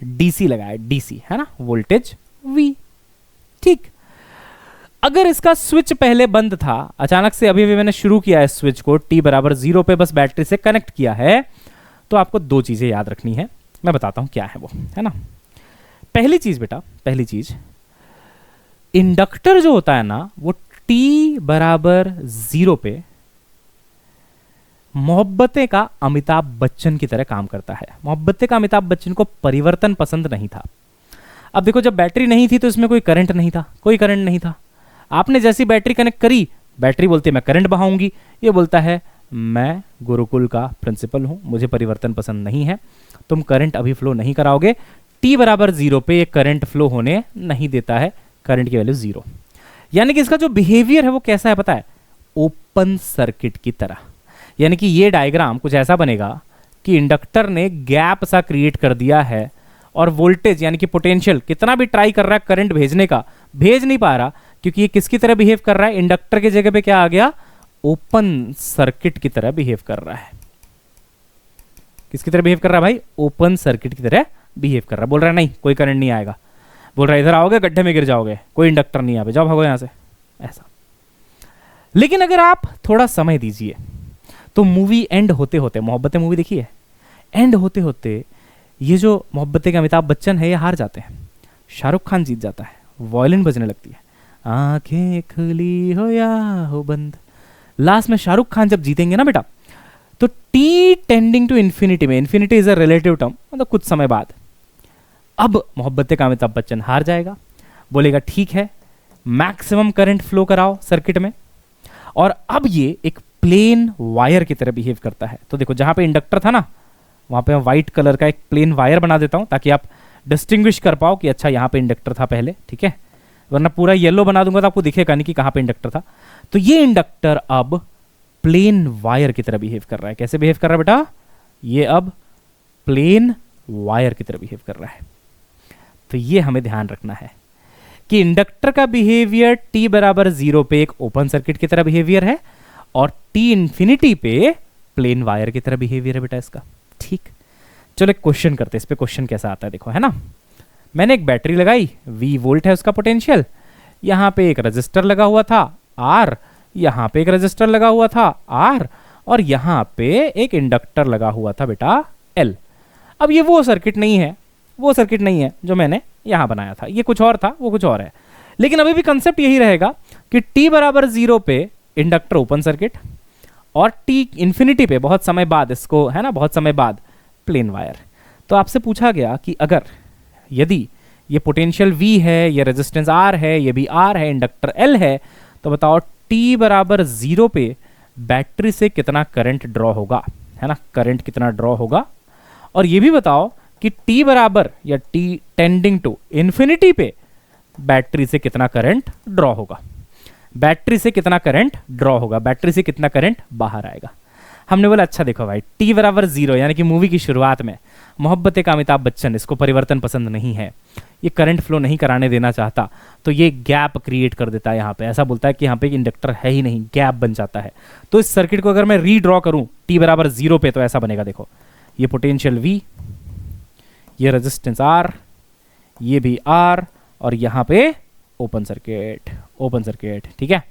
डीसी लगाए, डीसी है ना, वोल्टेज वी। ठीक, अगर इसका स्विच पहले बंद था, अचानक से अभी मैंने शुरू किया है स्विच को, t बराबर 0 पे बस बैटरी से कनेक्ट किया है, तो आपको दो चीजें याद रखनी है, मैं बताता हूं क्या है वो, है ना। पहली चीज बेटा, पहली चीज, इंडक्टर जो होता है ना वो t बराबर 0 पे मोहब्बतें का अमिताभ बच्चन की तरह काम करता है। मोहब्बतें का अमिताभ बच्चन को परिवर्तन पसंद नहीं था। अब देखो, जब बैटरी नहीं थी तो इसमें कोई करंट नहीं था, कोई करंट नहीं था। आपने जैसी बैटरी कनेक्ट करी, बैटरी बोलती है मैं करंट बहाऊंगी, ये बोलता है मैं गुरुकुल का प्रिंसिपल हूं, मुझे परिवर्तन पसंद नहीं है, तुम करंट अभी फ्लो नहीं कराओगे। t बराबर 0 पे ये करंट फ्लो होने नहीं देता है, करंट की वैल्यू 0। यानी कि इसका जो बिहेवियर है वो कैसा है पता है, ओपन सर्किट की तरह। यानी कि ये डायग्राम कुछ ऐसा बनेगा कि इंडक्टर ने गैप सा क्रिएट कर दिया है और वोल्टेज यानी कि पोटेंशियल कितना भी ट्राई कर रहा है करंट भेजने का, भेज नहीं पा रहा, क्योंकि ये किसकी तरह बिहेव कर रहा है, इंडक्टर की जगह पे क्या आ गया, ओपन सर्किट की तरह बिहेव कर रहा है। किसकी तरह बिहेव कर रहा है भाई, ओपन सर्किट की तरह बिहेव कर रहा है। बोल रहा है नहीं कोई करंट नहीं आएगा, बोल रहा है इधर आओगे गड्ढे में गिर जाओगे, कोई इंडक्टर नहीं आवे, जाओ भागो यहां से, ऐसा। लेकिन अगर आप थोड़ा समय दीजिए तो मूवी एंड होते होते, मोहब्बतें मूवी देखी है, एंड होते होते ये जो मोहब्बतें के अमिताभ बच्चन है ये हार जाते हैं, शाहरुख खान जीत जाता है, वॉयलिन बजने लगती है, आंखें खुली हो या हो बंद। लास्ट में शाहरुख खान जब जीतेंगे ना बेटा, तो टी टेंडिंग टू इन्फिनिटी में, infinity is a relative term, मतलब कुछ समय बाद, अब मोहब्बतें का अमिताभ बच्चन हार जाएगा, बोलेगा ठीक है मैक्सिमम करंट फ्लो कराओ सर्किट में, और अब ये एक प्लेन वायर की तरह बिहेव करता है। तो देखो जहां पे इंडक्टर था ना, वहां पे मैं व्हाइट कलर का एक प्लेन वायर बना देता हूं ताकि आप डिस्टिंग्विश कर पाओ कि अच्छा यहां पे इंडक्टर था पहले, ठीक है, वरना पूरा येलो बना दूंगा तो आपको दिखेगा नहीं कि कहां पे इंडक्टर था। तो ये इंडक्टर अब प्लेन वायर की तरह बिहेव कर रहा है। कैसे बिहेव कर रहा है बेटा, ये अब प्लेन वायर की तरह बिहेव कर रहा है। तो ये हमें ध्यान रखना है कि इंडक्टर का बिहेवियर t बराबर 0 पे एक ओपन सर्किट की तरह बिहेवियर है और t इंफिनिटी पे प्लेन वायर की तरह बिहेवियर है बेटा इसका। ठीक, चलो एक क्वेश्चन करते हैं, इस पे क्वेश्चन कैसा आता है देखो, है ना। मैंने एक बैटरी लगाई, V वोल्ट है उसका पोटेंशियल, यहां पे एक रजिस्टर लगा हुआ था R, यहां पे एक रजिस्टर लगा हुआ था R, और यहां पे एक इंडक्टर लगा हुआ था बेटा L। अब ये वो सर्किट नहीं है, वो सर्किट नहीं है जो मैंने यहां बनाया था, ये कुछ और था, वो कुछ और है। लेकिन अभी भी कंसेप्ट यही रहेगा कि t बराबर 0 पे इंडक्टर ओपन सर्किट और t इंफिनिटी पे बहुत समय बाद इसको, है ना, बहुत समय बाद प्लेन वायर। तो आपसे पूछा गया कि अगर यदि ये पोटेंशियल V है, ये रेजिस्टेंस R है, ये भी R है, इंडक्टर L है, तो बताओ t बराबर 0 पे बैटरी से कितना करंट ड्रॉ होगा, है ना, करंट कितना ड्रॉ होगा। और ये भी बताओ कि t बराबर या t टेंडिंग टू इंफिनिटी पे बैटरी से कितना करंट ड्रॉ होगा, बैटरी से कितना करंट ड्रॉ होगा, बैटरी से कितना करंट बाहर आएगा। हमने बोला अच्छा देखो भाई, t बराबर 0 यानी कि मूवी की शुरुआत में मोहब्बतें का अमिताभ बच्चन, इसको परिवर्तन पसंद नहीं है, ये करंट फ्लो नहीं कराने देना चाहता, तो ये गैप क्रिएट कर देता है यहाँ पे, ऐसा बोलता है कि यहाँ पे एक इंडक्टर है ही नहीं, गैप बन जाता है। तो इस सर्किट को अगर मैं रीड्रॉ करूं t बराबर 0 पे, तो ऐसा बनेगा देखो, ये पोटेंशियल V, ये रेजिस्टेंस R, ये भी R, और यहाँ पे ओपन सर्किट, ओपन सर्किट, ठीक है।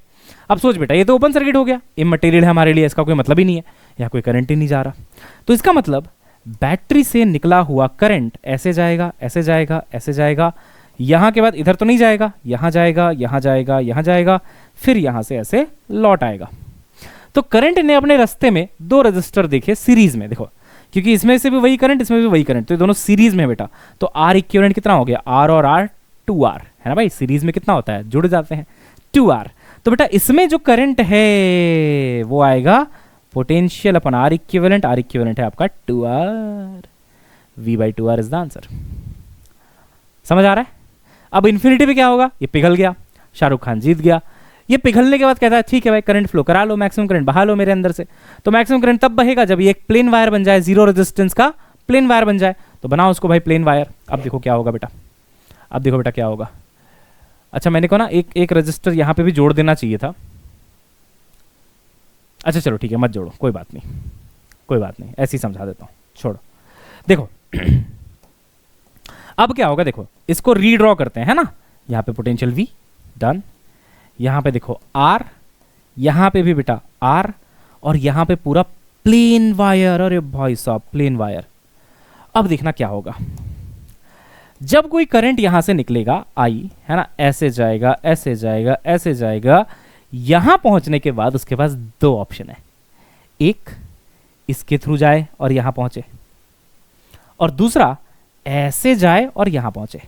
अब सोच बेटा, ये तो ओपन सर्किट हो गया, इमटेरियल है हमारे लिए, इसका कोई मतलब ही नहीं है, यहाँ कोई करंट ही नहीं जा रहा, तो इसका मतलब बैटरी से निकला हुआ करंट ऐसे जाएगा, ऐसे जाएगा, ऐसे जाएगा, यहां के बाद इधर तो नहीं जाएगा, यहां जाएगा, यहां जाएगा, यहां जाएगा, फिर यहां से ऐसे लौट आएगा। तो करंट ने अपने रास्ते में दो रजिस्टर देखे सीरीज में, देखो क्योंकि इसमें से भी वही करंट, इसमें भी वही करंट, तो ये दोनों सीरीज में बेटा, तो आर इक्विवेलेंट कितना हो गया, R और R 2R, है ना भाई, सीरीज में कितना होता है, जुड़ जाते हैं 2R। तो बेटा इसमें जो करंट है वो आएगा पोटेंशियल अपन R इक्विवेलेंट है आपका 2R, V/2R is the answer. समझ आ रहा है। अब इन्फिनिटी पे क्या होगा, ये पिघल गया, शाहरुख खान जीत गया, ये पिघलने के बाद कहता है ठीक है भाई करंट फ्लो करा लो, मैक्सिमम करंट बहा लो मेरे अंदर से। तो मैक्सिमम करंट तब बहेगा जब ये एक प्लेन वायर बन जाए, जीरो रेजिस्टेंस का प्लेन वायर बन जाए। तो बनाओ उसको भाई प्लेन वायर। अब देखो क्या होगा बेटा, अब देखो बेटा क्या होगा। अच्छा मैंने को ना एक रजिस्टर यहां पे भी जोड़ देना चाहिए था। अच्छा चलो ठीक है मत जोड़ो, कोई बात नहीं, कोई बात नहीं, ऐसे ही समझा देता हूं, छोड़ो। देखो अब क्या होगा, देखो इसको रीड्रॉ करते हैं ना। यहां पे पोटेंशियल V डन, यहां पे देखो R, यहां पे भी बेटा R, और यहां पे पूरा प्लेन वायर। अरे भाई साहब प्लेन वायर। अब देखना क्या होगा, जब कोई करंट यहां से निकलेगा I है ना, ऐसे जाएगा ऐसे जाएगा ऐसे जाएगा, यहां पहुंचने के बाद उसके पास दो ऑप्शन है, एक इसके थ्रू जाए और यहां पहुंचे, और दूसरा ऐसे जाए और यहां पहुंचे।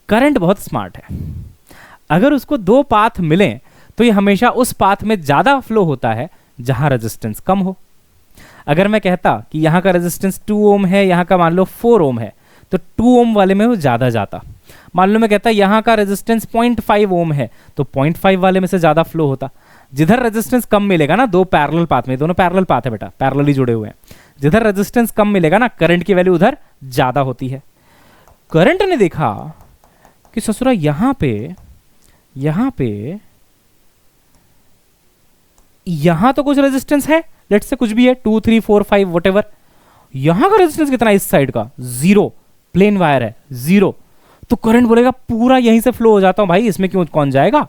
करंट बहुत स्मार्ट है, अगर उसको दो पाथ मिले तो ये हमेशा उस पाथ में ज्यादा फ्लो होता है जहां रेजिस्टेंस कम हो। अगर मैं कहता कि यहां का रेजिस्टेंस 2 ओम है, यहां का मान लो 4 ओम है, तो 2 ओम वाले में वो ज्यादा जाता। मान लो मैं कहता यहां का रेजिस्टेंस 0.5 ओम है, तो 0.5 वाले में से ज्यादा फ्लो होता। जिधर रेजिस्टेंस कम मिलेगा ना, दो पैरेलल पाथ में, दोनों पैरेलल पाथ है बेटा, पैरेलली जुड़े हुए हैं, जिधर रेजिस्टेंस कम मिलेगा ना, करंट की वैल्यू उधर ज्यादा होती है। करंट ने देखा कि ससुरा यहां पे यहां तो कुछ रेजिस्टेंस है, लेट्स से कुछ भी है 2 3 4 5 व्हाटएवर। यहां का रेजिस्टेंस कितना है, इस साइड का 0, प्लेन वायर है 0। तो करंट बोलेगा पूरा यहीं से फ्लो हो जाता हूं भाई, इसमें क्यों कौन जाएगा।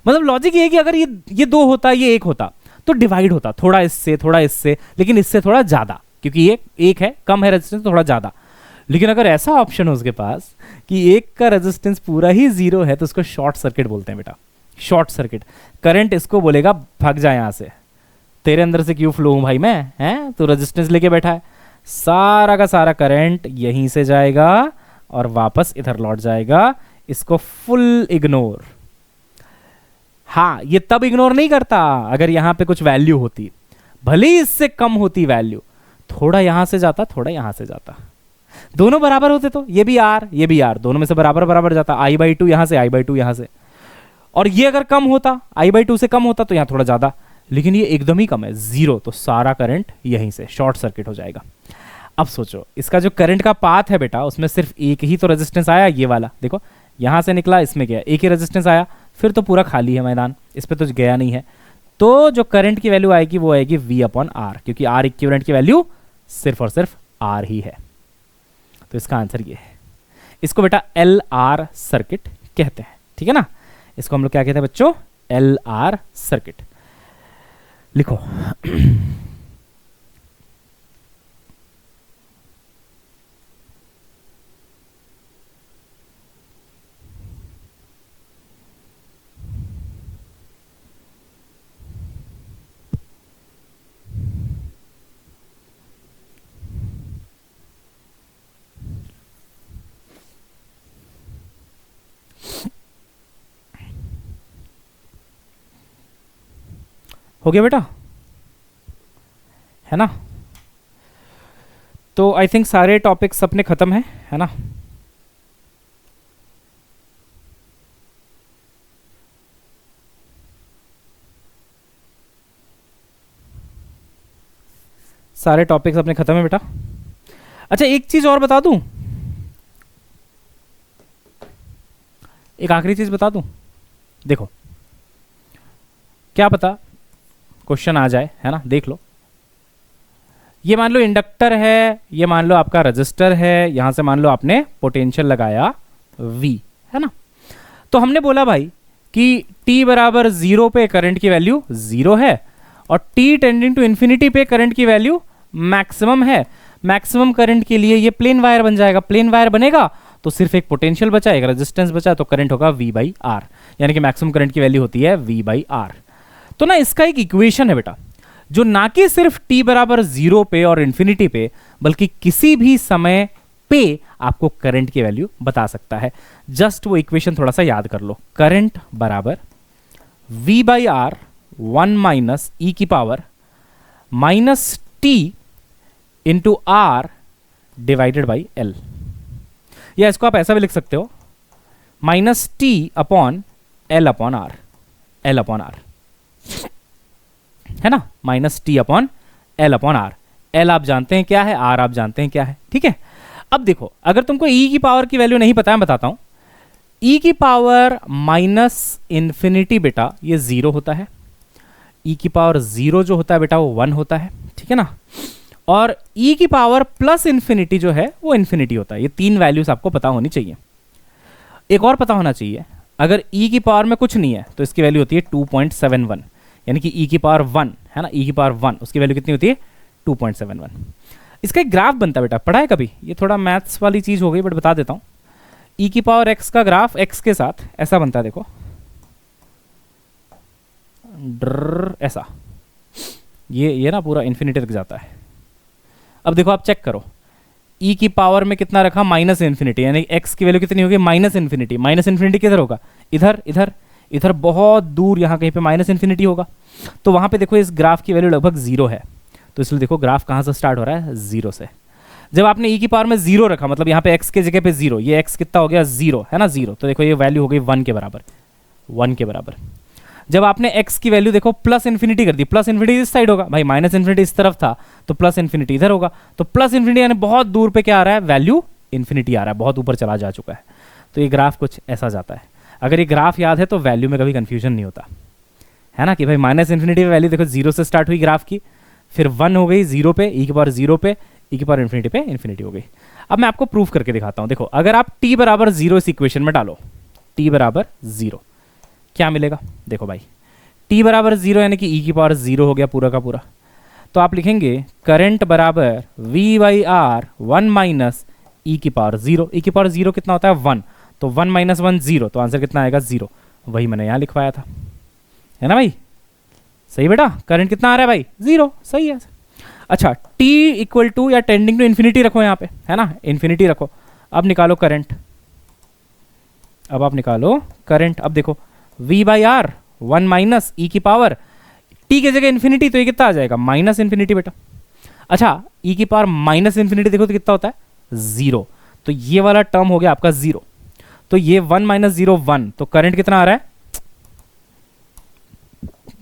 मतलब लॉजिक ये है कि अगर ये दो होता, ये एक होता, तो डिवाइड होता, थोड़ा इससे, लेकिन इससे थोड़ा ज्यादा, क्योंकि ये एक है, कम है रेजिस्टेंस, थोड़ा ज्यादा। लेकिन अगर ऐसा ऑप्शन हो उसके पास कि एक का रेजिस्टेंस पूरा ही 0 है, तो उसको शॉर्ट सर्किट बोलते हैं बेटा, शॉर्ट सर्किट। करंट इसको बोलेगा भाग जा यहां से, तेरे अंदर से क्यों फ्लो हूं भाई मैं, हैं तो रेजिस्टेंस लेके बैठा है। सारा का सारा करंट यहीं से जाएगा और वापस इधर लौट जाएगा, इसको फुल इग्नोर। हाँ ये तब इग्नोर नहीं करता अगर यहां पे कुछ वैल्यू होती, भले ही इससे कम होती वैल्यू, थोड़ा यहां से जाता थोड़ा यहां से जाता, दोनों बराबर होते तो ये भी R ये भी R, दोनों में से बराबर बराबर जाता, I/2 यहां से I/2 यहां से। और ये अगर कम होता, I/2 से कम होता, तो यहां थोड़ा ज्यादा, लेकिन ये एकदम ही कम है 0, तो सारा करंट यहीं से शॉर्ट सर्किट हो जाएगा। अब सोचो इसका जो करंट का पाथ है बेटा, उसमें सिर्फ एक ही तो रेजिस्टेंस आया, ये वाला देखो यहां से निकला, इसमें गया, एक ही रेजिस्टेंस आया, फिर तो पूरा खाली है मैदान, इस पे तो गया नहीं है। तो जो करंट की वैल्यू आएगी वो आएगी V/R, क्योंकि R इक्विवेलेंट की वैल्यू सिर्फ और सिर्फ R ही है। तो इसका आंसर ये है, इसको बेटा LR सर्किट कहते हैं, ठीक है ना। इसको हम लोग क्या कहते हैं बच्चों, LR सर्किट। लिखो हो गया बेटा, है ना। तो आई थिंक सारे टॉपिक्स अपने खत्म हैं, है ना। सारे टॉपिक्स अपने खत्म है बेटा। अच्छा एक चीज और बता दूं, एक आखिरी चीज बता दूं, देखो क्या पता क्वेश्चन आ जाए, है ना, देख लो। ये मान लो इंडक्टर है, ये मान लो आपका रजिस्टर है, यहां से मान लो आपने पोटेंशियल लगाया V, है ना। तो हमने बोला भाई कि t बराबर 0 पे करंट की वैल्यू 0 है, और t टेंडिंग टू इंफिनिटी पे करंट की वैल्यू मैक्सिमम है। मैक्सिमम करंट के लिए ये प्लेन वायर बन जाएगा, प्लेन वायर बनेगा तो सिर्फ एक पोटेंशियल बचा, एक रेजिस्टेंस बचा, तो करंट होगा V/R, यानी कि मैक्सिमम करंट की वैल्यू होती है V/R। तो ना इसका एक इक्वेशन है बेटा, जो ना कि सिर्फ t बराबर 0 पे और इंफिनिटी पे, बल्कि किसी भी समय पे आपको करंट की वैल्यू बता सकता है। जस्ट वो इक्वेशन थोड़ा सा याद कर लो, करंट बराबर V/R 1 माइनस e की power minus t into R divided by L, या इसको आप ऐसा भी लिख सकते हो, minus t upon L upon R। L upon R, है ना, minus T upon L upon R. L आप जानते हैं क्या है, आर आप जानते हैं क्या है, ठीक है। अब देखो, अगर तुमको ई की पावर की वैल्यू नहीं पता है, मैं बताता हूं। ई की पावर माइनस इन्फिनिटी बेटा ये 0 होता है, ई की पावर 0 जो होता है बेटा वो 1 होता है, ठीक है ना। और ई की पावर प्लस इन्फिनिटी जो है वो इन्फिनिटी होता है। ये 3 वैल्यूज आपको पता होनी चाहिए। एक और पता होना चाहिए, अगर ई की पावर में कुछ नहीं है तो इसकी वैल्यू होती है 2.71, यानी कि ई की पावर 1 है ना, ई की पावर 1 उसकी वैल्यू कितनी होती है 2.71। इसका एक ग्राफ बनता है बेटा, पढ़ा है कभी? ये थोड़ा मैथ्स वाली चीज हो गई बट बता देता हूं। ई की पावर एक्स का ग्राफ एक्स के साथ ऐसा बनता है, देखो ऐसा, ये ना पूरा इन्फिनिटी तक जाता है। अब देखो आप चेक करो, ई की पावर में कितना रखा, माइनस इन्फिनिटी, यानी एक्स की वैल्यू कितनी होगी माइनस इन्फिनिटी। माइनस इन्फिनिटी किधर होगा, इधर इधर इधर बहुत दूर यहाँ कहीं पे माइनस इन्फिनिटी होगा। तो वहां पे देखो इस ग्राफ की वैल्यू लगभग 0 है, तो इसलिए देखो ग्राफ कहाँ से स्टार्ट हो रहा है, 0 से। जब आपने ई की पावर में 0 रखा, मतलब यहाँ पे एक्स के जगह पे 0, ये एक्स कितना हो गया 0 है ना, 0, तो देखो ये वैल्यू हो गई 1 के बराबर, 1 के बराबर। जब आपने x की वैल्यू देखो प्लस इन्फिनिटी कर दी, प्लस इन्फिनिटी इस साइड होगा भाई, माइनस इन्फिनिटी इस तरफ था तो प्लस इन्फिनिटी इधर होगा, तो प्लस इन्फिनिटी यानी बहुत दूर पे क्या आ रहा है, वैल्यू इन्फिनिटी आ रहा है, बहुत ऊपर चला जा चुका है। तो ये ग्राफ कुछ ऐसा जाता है। अगर ये ग्राफ याद है तो वैल्यू में कभी कंफ्यूजन नहीं होता है ना, कि भाई माइनस इन्फिनिटी वैल्यू देखो 0 से स्टार्ट हुई ग्राफ की, फिर 1 हो गई 0 पे, ई की पावर 0 पे, ई की पावर इन्फिनिटी पे इन्फिनिटी हो गई। अब मैं आपको प्रूफ करके दिखाता हूं। देखो अगर आप t बराबर 0 इस इक्वेशन में डालो, t बराबर 0 क्या मिलेगा, देखो भाई t बराबर 0 यानी कि e की पावर 0 हो गया पूरा का पूरा। तो आप लिखेंगे करंट बराबर v by R 1 minus E की पावर 0। ई की पावर 0 कितना होता है 1, तो 1 माइनस 1 0, तो आंसर कितना आएगा 0। वही मैंने यहाँ लिखवाया था, है ना भाई, सही बेटा। करंट कितना आ रहा है भाई 0, सही है। अच्छा t इक्वल टू या टेंडिंग टू इन्फिनिटी रखो यहाँ पे, है ना, इन्फिनिटी रखो। अब निकालो करंट, अब आप निकालो करंट। अब देखो v by R 1 minus E की पावर, t की जगह इन्फिनिटी, तो ये कितना आ जाएगा माइनस इन्फिनिटी बेटा। अच्छा ई की पावर माइनस इन्फिनिटी देखो तो कितना होता है 0, तो ये वाला टर्म हो गया आपका 0। तो ये 1 माइनस 0 1, तो करंट कितना आ रहा है,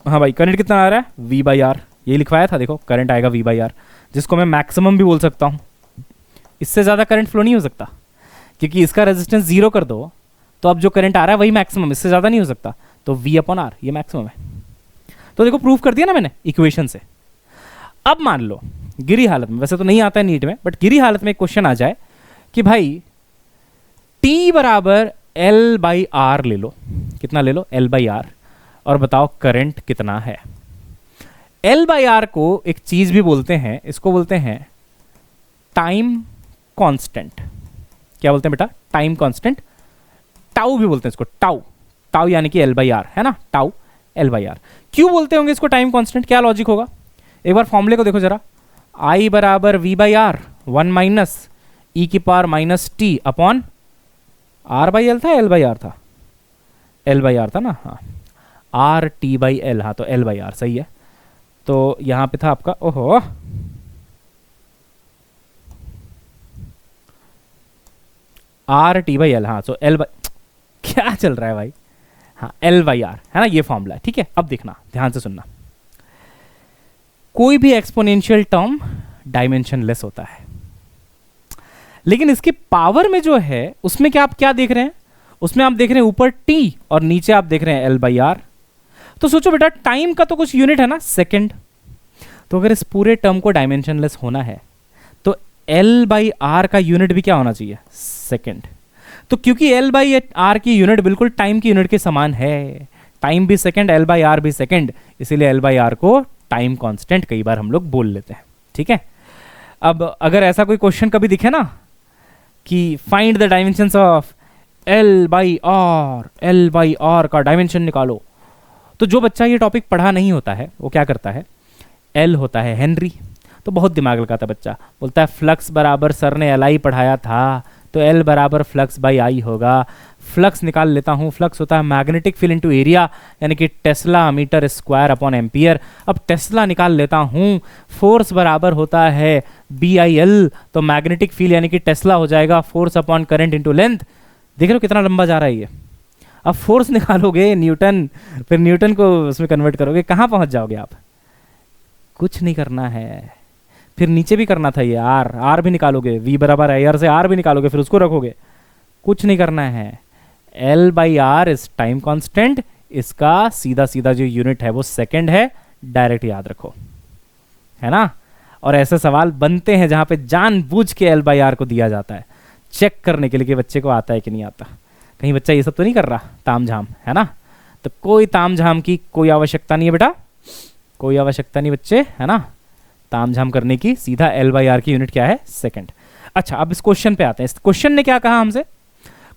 हाँ भाई करंट कितना आ रहा है v बाई आर, ये लिखवाया था देखो, करंट आएगा v बाई आर, जिसको मैं मैक्सिमम भी बोल सकता हूं। इससे ज्यादा करंट फ्लो नहीं हो सकता, क्योंकि इसका रेजिस्टेंस 0 कर दो तो अब जो करंट आ रहा है वही मैक्सिमम, इससे ज्यादा नहीं हो सकता। तो v अपॉन आर ये मैक्सिमम है। तो देखो प्रूफ कर दिया ना मैंने इक्वेशन से। अब मान लो गिरी हालत में, वैसे तो नहीं आता है नीट में, बट गिरी हालत में एक क्वेश्चन आ जाए कि भाई t बराबर l बाई आर ले लो, कितना ले लो l बाई आर, और बताओ करंट कितना है। L बाई आर को एक चीज भी बोलते हैं, इसको बोलते हैं टाइम कांस्टेंट। क्या बोलते हैं बेटा, टाइम कांस्टेंट, टाउ भी बोलते हैं इसको, टाउ, टाउ यानी कि L बाई आर, है ना, टाउ L बाई आर। क्यों बोलते होंगे इसको टाइम कांस्टेंट, क्या लॉजिक होगा, एक बार फॉर्मूले को देखो जरा। I बराबर v by R 1 minus E की power minus T upon R by L था, एल बाई आर था, एल बाई आर था ना, हाँ आर टी बाई एल, हाँ तो एल बाई आर सही है। तो यहां पे था आपका, ओहो आर टी बाई एल, हाँ तो एल बाई, क्या चल रहा है भाई, हाँ एल बाई आर, है ना, ये फॉर्मूला है, ठीक है। अब देखना ध्यान से सुनना, कोई भी एक्सपोनेंशियल टर्म डायमेंशन लेस होता है, लेकिन इसकी पावर में जो है उसमें क्या आप क्या देख रहे हैं, उसमें आप देख रहे हैं ऊपर टी और नीचे आप देख रहे हैं एल बाई आर। तो सोचो बेटा टाइम का तो कुछ यूनिट है ना सेकंड, तो अगर इस पूरे टर्म को डायमेंशनलेस होना है तो एल बाई आर का यूनिट भी क्या होना चाहिए, सेकंड। तो क्योंकि एल बाई आर की यूनिट बिल्कुल टाइम की यूनिट के समान है, टाइम भी सेकंड, एल बाई आर भी सेकंड, इसीलिए एल बाई आर को टाइम कांस्टेंट कई बार हम लोग बोल लेते हैं, ठीक है। अब अगर ऐसा कोई क्वेश्चन कभी दिखे ना कि find the dimensions of L by R, L by R का डायमेंशन निकालो, तो जो बच्चा ये टॉपिक पढ़ा नहीं होता है वो क्या करता है, एल होता है हेनरी, तो बहुत दिमाग लगाता है बच्चा, बोलता है फ्लक्स बराबर सर ने एल आई पढ़ाया था तो एल बराबर फ्लक्स बाई आई होगा। फ्लक्स निकाल लेता हूँ, फ्लक्स होता है मैग्नेटिक फील्ड इनटू एरिया, यानी कि tesla metre square upon ampere. अब टेस्ला निकाल लेता हूँ, फोर्स बराबर होता है बी आई एल, तो मैग्नेटिक फील्ड यानी कि टेस्ला हो जाएगा force upon current into length. देख रहे हो कितना लंबा जा रहा है ये। अब फोर्स निकालोगे न्यूटन, फिर न्यूटन को उसमें कन्वर्ट करोगे, कहाँ पहुंच जाओगे आप? कुछ नहीं करना है। फिर नीचे भी करना था ये आर, आर भी निकालोगे, v बराबर आई आर से आर भी निकालोगे, फिर उसको रखोगे। कुछ नहीं करना है। L by R is time constant, इसका सीधा सीधा जो यूनिट है वो सेकंड है, डायरेक्ट याद रखो, है ना। और ऐसे सवाल बनते हैं जहां पे जानबूझ के L बाई आर को दिया जाता है, चेक करने के लिए कि बच्चे को आता है कि नहीं आता। कहीं बच्चा ये सब तो नहीं कर रहा ताम झाम, है ना। तो कोई ताम झाम की कोई आवश्यकता नहीं है बेटा, कोई आवश्यकता नहीं बच्चे, है ना, ताम झाम करने की। सीधा L बाई आर की यूनिट क्या है? सेकंड। अच्छा, अब इस क्वेश्चन पे आते हैं। इस क्वेश्चन ने क्या कहा हमसे?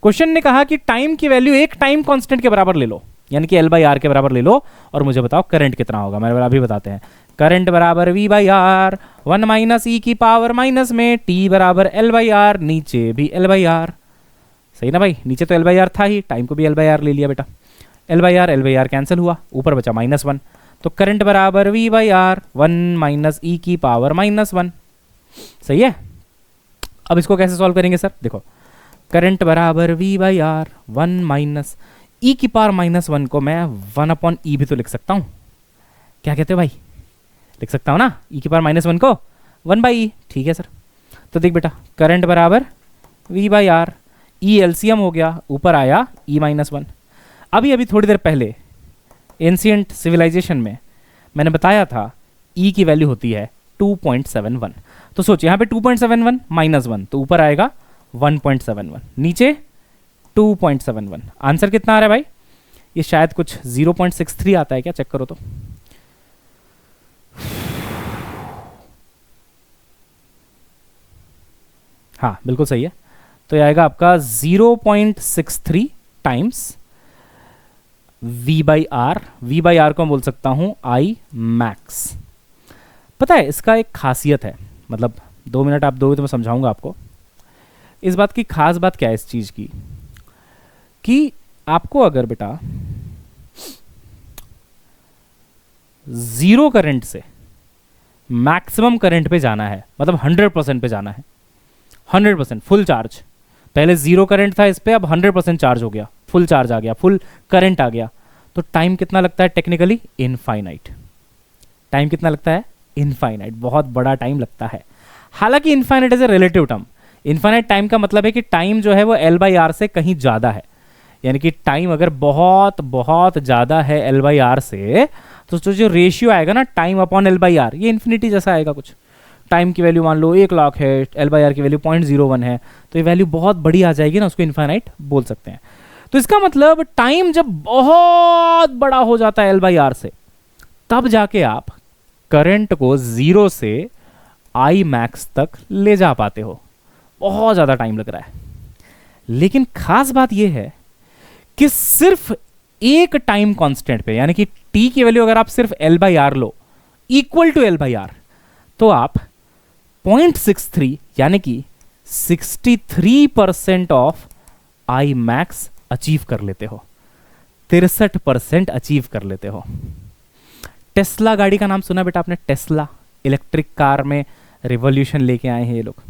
क्वेश्चन ने कहा कि टाइम की वैल्यू एक टाइम कांस्टेंट के बराबर ले लो, यानी कि L बाई आर के बराबर ले लो, और मुझे बताओ करंट कितना होगा। मेरे अभी बताते हैं। करंट बराबर V by R, 1 minus E की पावर माइनस में t बराबर L बाई आर, नीचे भी L बाई आर। सही ना भाई, नीचे तो L बाई आर था ही, टाइम को भी L बाई आर ले लिया बेटा। L बाई आर कैंसिल हुआ, ऊपर बचा -1। तो करंट बराबर V by R, 1 minus E की पावर -1। सही है। अब इसको कैसे सॉल्व करेंगे सर? देखो, करंट बराबर V by R, 1 minus E की पावर -1 को मैं 1 अपॉन ई भी तो लिख सकता हूँ। क्या कहते हो भाई? लिख सकता हूँ ना, ई की पावर -1 को 1 बाई ई। ठीक है सर। तो देख बेटा, करंट बराबर V by R, E LCM हो गया, ऊपर आया E-1। अभी थोड़ी देर पहले एंशिएंट सिविलाइजेशन में मैंने बताया था E की वैल्यू होती है 2.71। तो सोचिए यहाँ पे 2.71 -1, तो ऊपर आएगा 1.71, नीचे 2.71। आंसर कितना आ रहा है भाई? ये शायद कुछ 0.63 आता है क्या? चेक करो तो। हाँ बिल्कुल सही है। तो ये आएगा आपका 0.63 times V by R. V by R को मैं बोल सकता हूं I मैक्स। पता है इसका एक खासियत है, मतलब 2 मिनट आप दोगे तो मैं समझाऊंगा आपको। इस बात की खास बात क्या है इस चीज की, कि आपको अगर बेटा 0 करंट से मैक्सिमम करंट पे जाना है, मतलब 100% पे जाना है, 100% फुल चार्ज। पहले 0 करंट था इस पे, अब 100% चार्ज हो गया, फुल चार्ज आ गया, फुल करंट आ गया। तो टाइम कितना लगता है टेक्निकली? इनफाइनाइट। टाइम कितना लगता है? इनफाइनाइट। बहुत बड़ा टाइम लगता है। हालांकि infinite is a relative term. Infinite time का मतलब है कि टाइम जो है वो L बाई आर से कहीं ज़्यादा है, यानी कि टाइम अगर बहुत बहुत ज़्यादा है L बाई आर से, तो जो रेशियो आएगा ना time upon L by R, ये इन्फिनिटी जैसा आएगा कुछ। टाइम की वैल्यू मान लो 1 लाख है, L बाई आर की वैल्यू 0.01 है, तो ये वैल्यू बहुत बड़ी आ जाएगी ना, उसको इनफाइनाइट बोल सकते हैं। तो इसका मतलब टाइम जब बहुत बड़ा हो जाता है L बाई आर से, तब जाके आप करंट को 0 से I मैक्स तक ले जा पाते हो। बहुत ज़्यादा टाइम लग रहा है। लेकिन खास बात यह है कि सिर्फ एक टाइम कांस्टेंट पे, यानी कि t की वैल्यू अगर आप सिर्फ L बाई आर लो, equal to L by R, तो आप 0.63 यानी कि 63% ऑफ I मैक्स अचीव कर लेते हो, 63% अचीव कर लेते हो। टेस्ला गाड़ी का नाम सुना बेटा आपने? टेस्ला इलेक्ट्रिक कार में रिवॉल्यूशन लेके आए हैं ये लोग।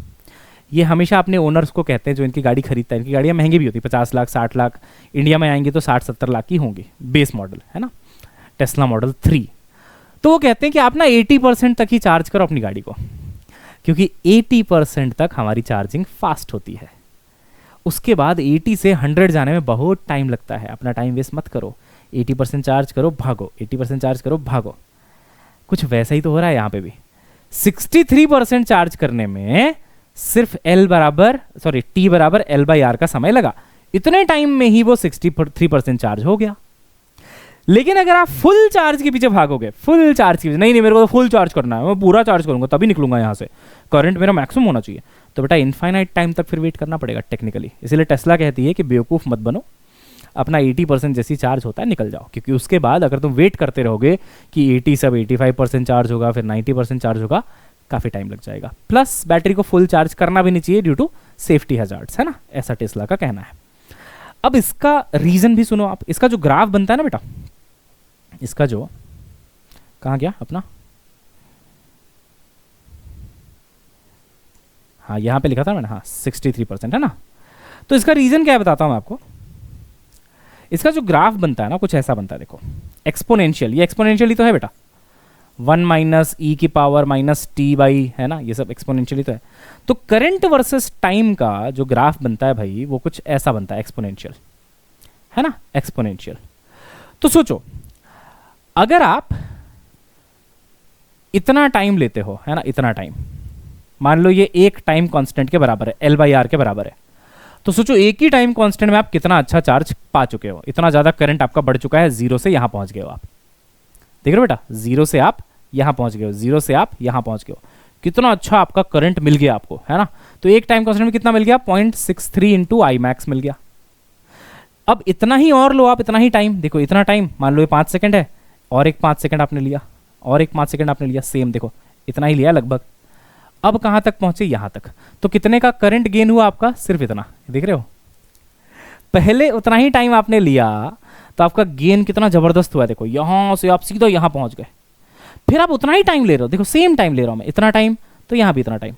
ये हमेशा अपने ओनर्स को कहते हैं जो इनकी गाड़ी खरीदता है, इनकी गाड़ियाँ महंगी भी होती है, 50 लाख 60 लाख, इंडिया में आएंगी तो 60-70 लाख की होंगी, बेस मॉडल है ना, टेस्ला मॉडल 3। तो वो कहते हैं कि आप ना 80% तक ही चार्ज करो अपनी गाड़ी को, क्योंकि 80% तक हमारी चार्जिंग फास्ट होती है। उसके बाद 80 से 100 जाने में बहुत टाइम लगता है। अपना टाइम वेस्ट मत करो, 80% चार्ज करो भागो, 80% चार्ज करो भागो। कुछ वैसा ही तो हो रहा है यहाँ पे भी। 63% चार्ज करने में सिर्फ T बराबर L बाई आर का समय लगा। इतने टाइम में ही वो 63% चार्ज हो गया। लेकिन अगर आप फुल चार्ज के पीछे भागोगे, फुल चार्ज के पीछे, नहीं मेरे को तो फुल चार्ज करना है, मैं पूरा चार्ज करूंगा तभी निकलूंगा यहाँ से, करंट मेरा मैक्सिमम होना चाहिए, तो बेटा इनफाइनाइट टाइम तक फिर वेट करना पड़ेगा टेक्निकली। इसीलिए टेस्ला कहती है कि बेवकूफ़ मत बनो, अपना 80% जैसी चार्ज होता है निकल जाओ, क्योंकि उसके बाद अगर तुम वेट करते रहोगे कि 80 सब 85% चार्ज होगा, फिर 90% चार्ज होगा, काफ़ी टाइम लग जाएगा। प्लस बैटरी को फुल चार्ज करना भी नहीं चाहिए ड्यू टू सेफ्टी हैजार्ड्स, है ना, ऐसा टेस्ला का कहना है। अब इसका रीज़न भी सुनो आप। इसका जो ग्राफ बनता है ना बेटा, इसका जो कहाँ गया अपना, हाँ यहाँ पे लिखा था मैंने, हाँ 63% है ना। तो इसका रीज़न क्या है बताता हूँ मैं आपको। इसका जो ग्राफ बनता है ना कुछ ऐसा बनता है, देखो एक्सपोनेंशियल, ये एक्सपोनेंशियल ही तो है बेटा, 1 माइनस ई की पावर माइनस टी बाई, है ना, ये सब एक्सपोनेंशियल ही तो है। तो करंट वर्सेस टाइम का जो ग्राफ बनता है भाई वो कुछ ऐसा बनता है, एक्सपोनेंशियल, है ना, एक्सपोनेंशियल। तो सोचो अगर आप इतना टाइम लेते हो, है ना, इतना टाइम, मान लो ये एक टाइम कांस्टेंट के बराबर है, एल बाई आर के बराबर है, तो सोचो एक ही टाइम कांस्टेंट में आप कितना अच्छा चार्ज पा चुके हो, इतना ज्यादा करंट आपका बढ़ चुका है, जीरो से यहां पहुंच गए हो आप, देख रहे हो बेटा, जीरो से आप यहां पहुंच गए हो, जीरो से आप यहां पहुंच गए हो, कितना अच्छा आपका करंट मिल गया आपको, है ना। तो एक टाइम कांस्टेंट में कितना मिल गया, 0.63 इंटू आई मैक्स मिल गया। अब इतना ही और लो आप, इतना ही टाइम, देखो इतना टाइम, मान लो ये 5 सेकंड है, और एक 5 सेकंड आपने लिया, और एक 5 सेकंड आपने लिया, सेम देखो इतना ही लिया लगभग। अब कहां तक पहुंचे, यहां तक। तो कितने का करंट गेन हुआ आपका, सिर्फ इतना, देख रहे हो, पहले उतना ही टाइम आपने लिया तो आपका गेन कितना जबरदस्त हुआ, देखो यहां से आप सीधा यहां पहुंच गए। फिर आप उतना ही टाइम ले रहे हो, देखो सेम टाइम ले रहा हूं मैं, इतना टाइम, तो यहां भी इतना टाइम,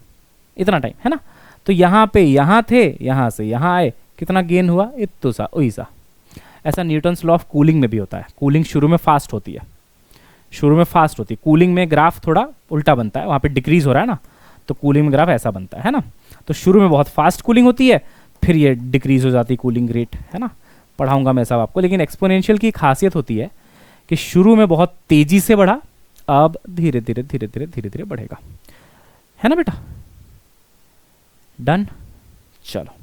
इतना टाइम, है ना। तो यहां पे यहां थे, यहां से यहां आए, कितना गेन हुआ, इतना सा वही सा। ऐसा न्यूटन्स लॉ ऑफ कूलिंग में भी होता है, कूलिंग शुरू में फास्ट होती है, शुरू में फास्ट होती है, कूलिंग में ग्राफ थोड़ा उल्टा बनता है, वहां पे डिक्रीज हो रहा है ना, तो कूलिंग में ग्राफ ऐसा बनता है ना। तो शुरू में बहुत फास्ट कूलिंग होती है, फिर ये डिक्रीज हो जाती है कूलिंग रेट, है ना, पढ़ाऊंगा मैं सब आपको। लेकिन एक्सपोनेंशियल की खासियत होती है कि शुरू में बहुत तेजी से बढ़ा, अब धीरे धीरे धीरे धीरे धीरे धीरे बढ़ेगा, है ना बेटा। डन, चलो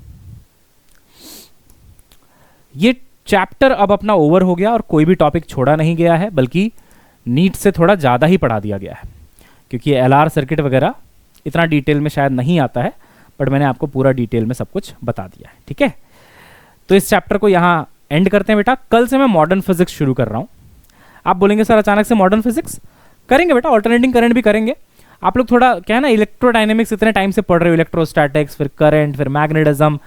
ये चैप्टर अब अपना ओवर हो गया और कोई भी टॉपिक छोड़ा नहीं गया है, बल्कि नीट से थोड़ा ज़्यादा ही पढ़ा दिया गया है, क्योंकि एलआर सर्किट वगैरह इतना डिटेल में शायद नहीं आता है, बट मैंने आपको पूरा डिटेल में सब कुछ बता दिया है, ठीक है। तो इस चैप्टर को यहाँ एंड करते हैं बेटा। कल से मैं मॉडर्न फिजिक्स शुरू कर रहा हूँ। आप बोलेंगे सर अचानक से मॉडर्न फिजिक्स, करेंगे बेटा, ऑल्टरनेटिंग करंट भी करेंगे। आप लोग थोड़ा क्या है ना, इलेक्ट्रोडायनेमिक्स इतने टाइम से पढ़ रहे हो, इलेक्ट्रोस्टैटिक्स, फिर करंट, फिर मैग्नेटिज्म,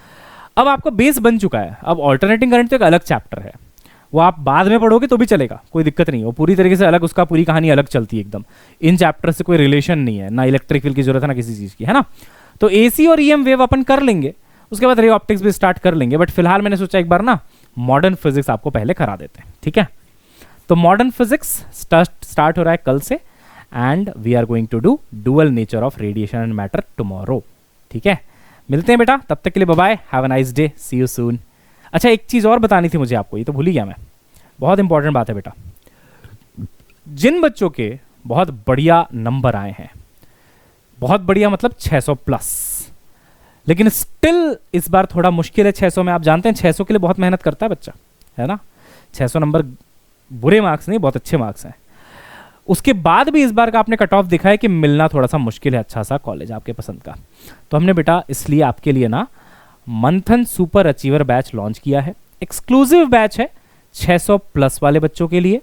अब आपका बेस बन चुका है। अब ऑल्टरनेटिंग करंट तो एक अलग चैप्टर है, वो आप बाद में पढ़ोगे तो भी चलेगा, कोई दिक्कत नहीं है, वो पूरी तरीके से अलग, उसका पूरी कहानी अलग चलती है एकदम, इन चैप्टर से कोई रिलेशन नहीं है, ना इलेक्ट्रिक फील्ड की जरूरत है ना किसी चीज़ की, है ना। तो एसी और ईएम वेव अपन कर लेंगे, उसके बाद रे ऑप्टिक्स भी स्टार्ट कर लेंगे, बट फिलहाल मैंने सोचा एक बार ना मॉडर्न फिजिक्स आपको पहले करा देते हैं, ठीक है। तो मॉडर्न फिजिक्स स्टार्ट हो रहा है कल से, and we are going to do dual nature of radiation and matter tomorrow, ठीक है। मिलते हैं बेटा, तब तक के लिए bye bye, have a nice day, see you soon. अच्छा एक चीज़ और बतानी थी मुझे आपको, ये तो भूल ही गया मैं, बहुत इंपॉर्टेंट बात है बेटा। जिन बच्चों के बहुत बढ़िया नंबर आए हैं, बहुत बढ़िया मतलब 600 प्लस, लेकिन स्टिल इस बार थोड़ा मुश्किल है 600 में। आप जानते हैं 600 के लिए बहुत मेहनत करता है बच्चा, है ना। 600 नंबर बुरे मार्क्स नहीं, बहुत अच्छे मार्क्स हैं। उसके बाद भी इस बार का आपने कट ऑफ दिखा है कि मिलना थोड़ा सा मुश्किल है अच्छा सा कॉलेज आपके पसंद का। तो हमने बेटा इसलिए आपके लिए ना मंथन सुपर अचीवर बैच लॉन्च किया है। एक्सक्लूसिव बैच है 600 प्लस वाले बच्चों के लिए,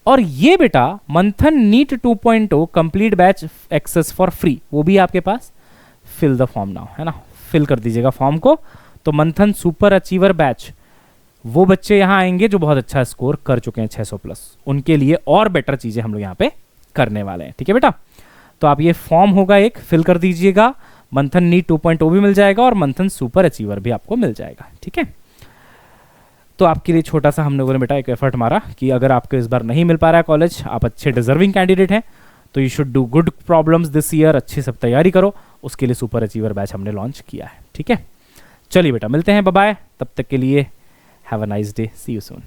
और ये बेटा Manthan NEET 2.0 complete batch access for free, वो भी आपके पास। फिल द फॉर्म नाउ, है ना, फिल कर दीजिएगा फॉर्म को। तो मंथन सुपर अचीवर बैच, वो बच्चे यहाँ आएंगे जो बहुत अच्छा स्कोर कर चुके हैं 600 प्लस, उनके लिए और बेटर चीजें हम लोग यहाँ पे करने वाले हैं, ठीक है बेटा। तो आप ये फॉर्म होगा एक, फिल कर दीजिएगा, मंथन नीट 2.0 भी मिल जाएगा और मंथन सुपर अचीवर भी आपको मिल जाएगा, ठीक है। तो आपके लिए छोटा सा हम लोगों ने बेटा एक एफर्ट मारा कि अगर आपको इस बार नहीं मिल पा रहा है कॉलेज, आप अच्छे डिजर्विंग कैंडिडेट हैं, तो you should do good problems this year, अच्छी सब तैयारी करो, उसके लिए सुपर अचीवर बैच हमने लॉन्च किया है, ठीक है। चलिए बेटा मिलते हैं, बाय बाय, तब तक के लिए have a nice day, see you soon.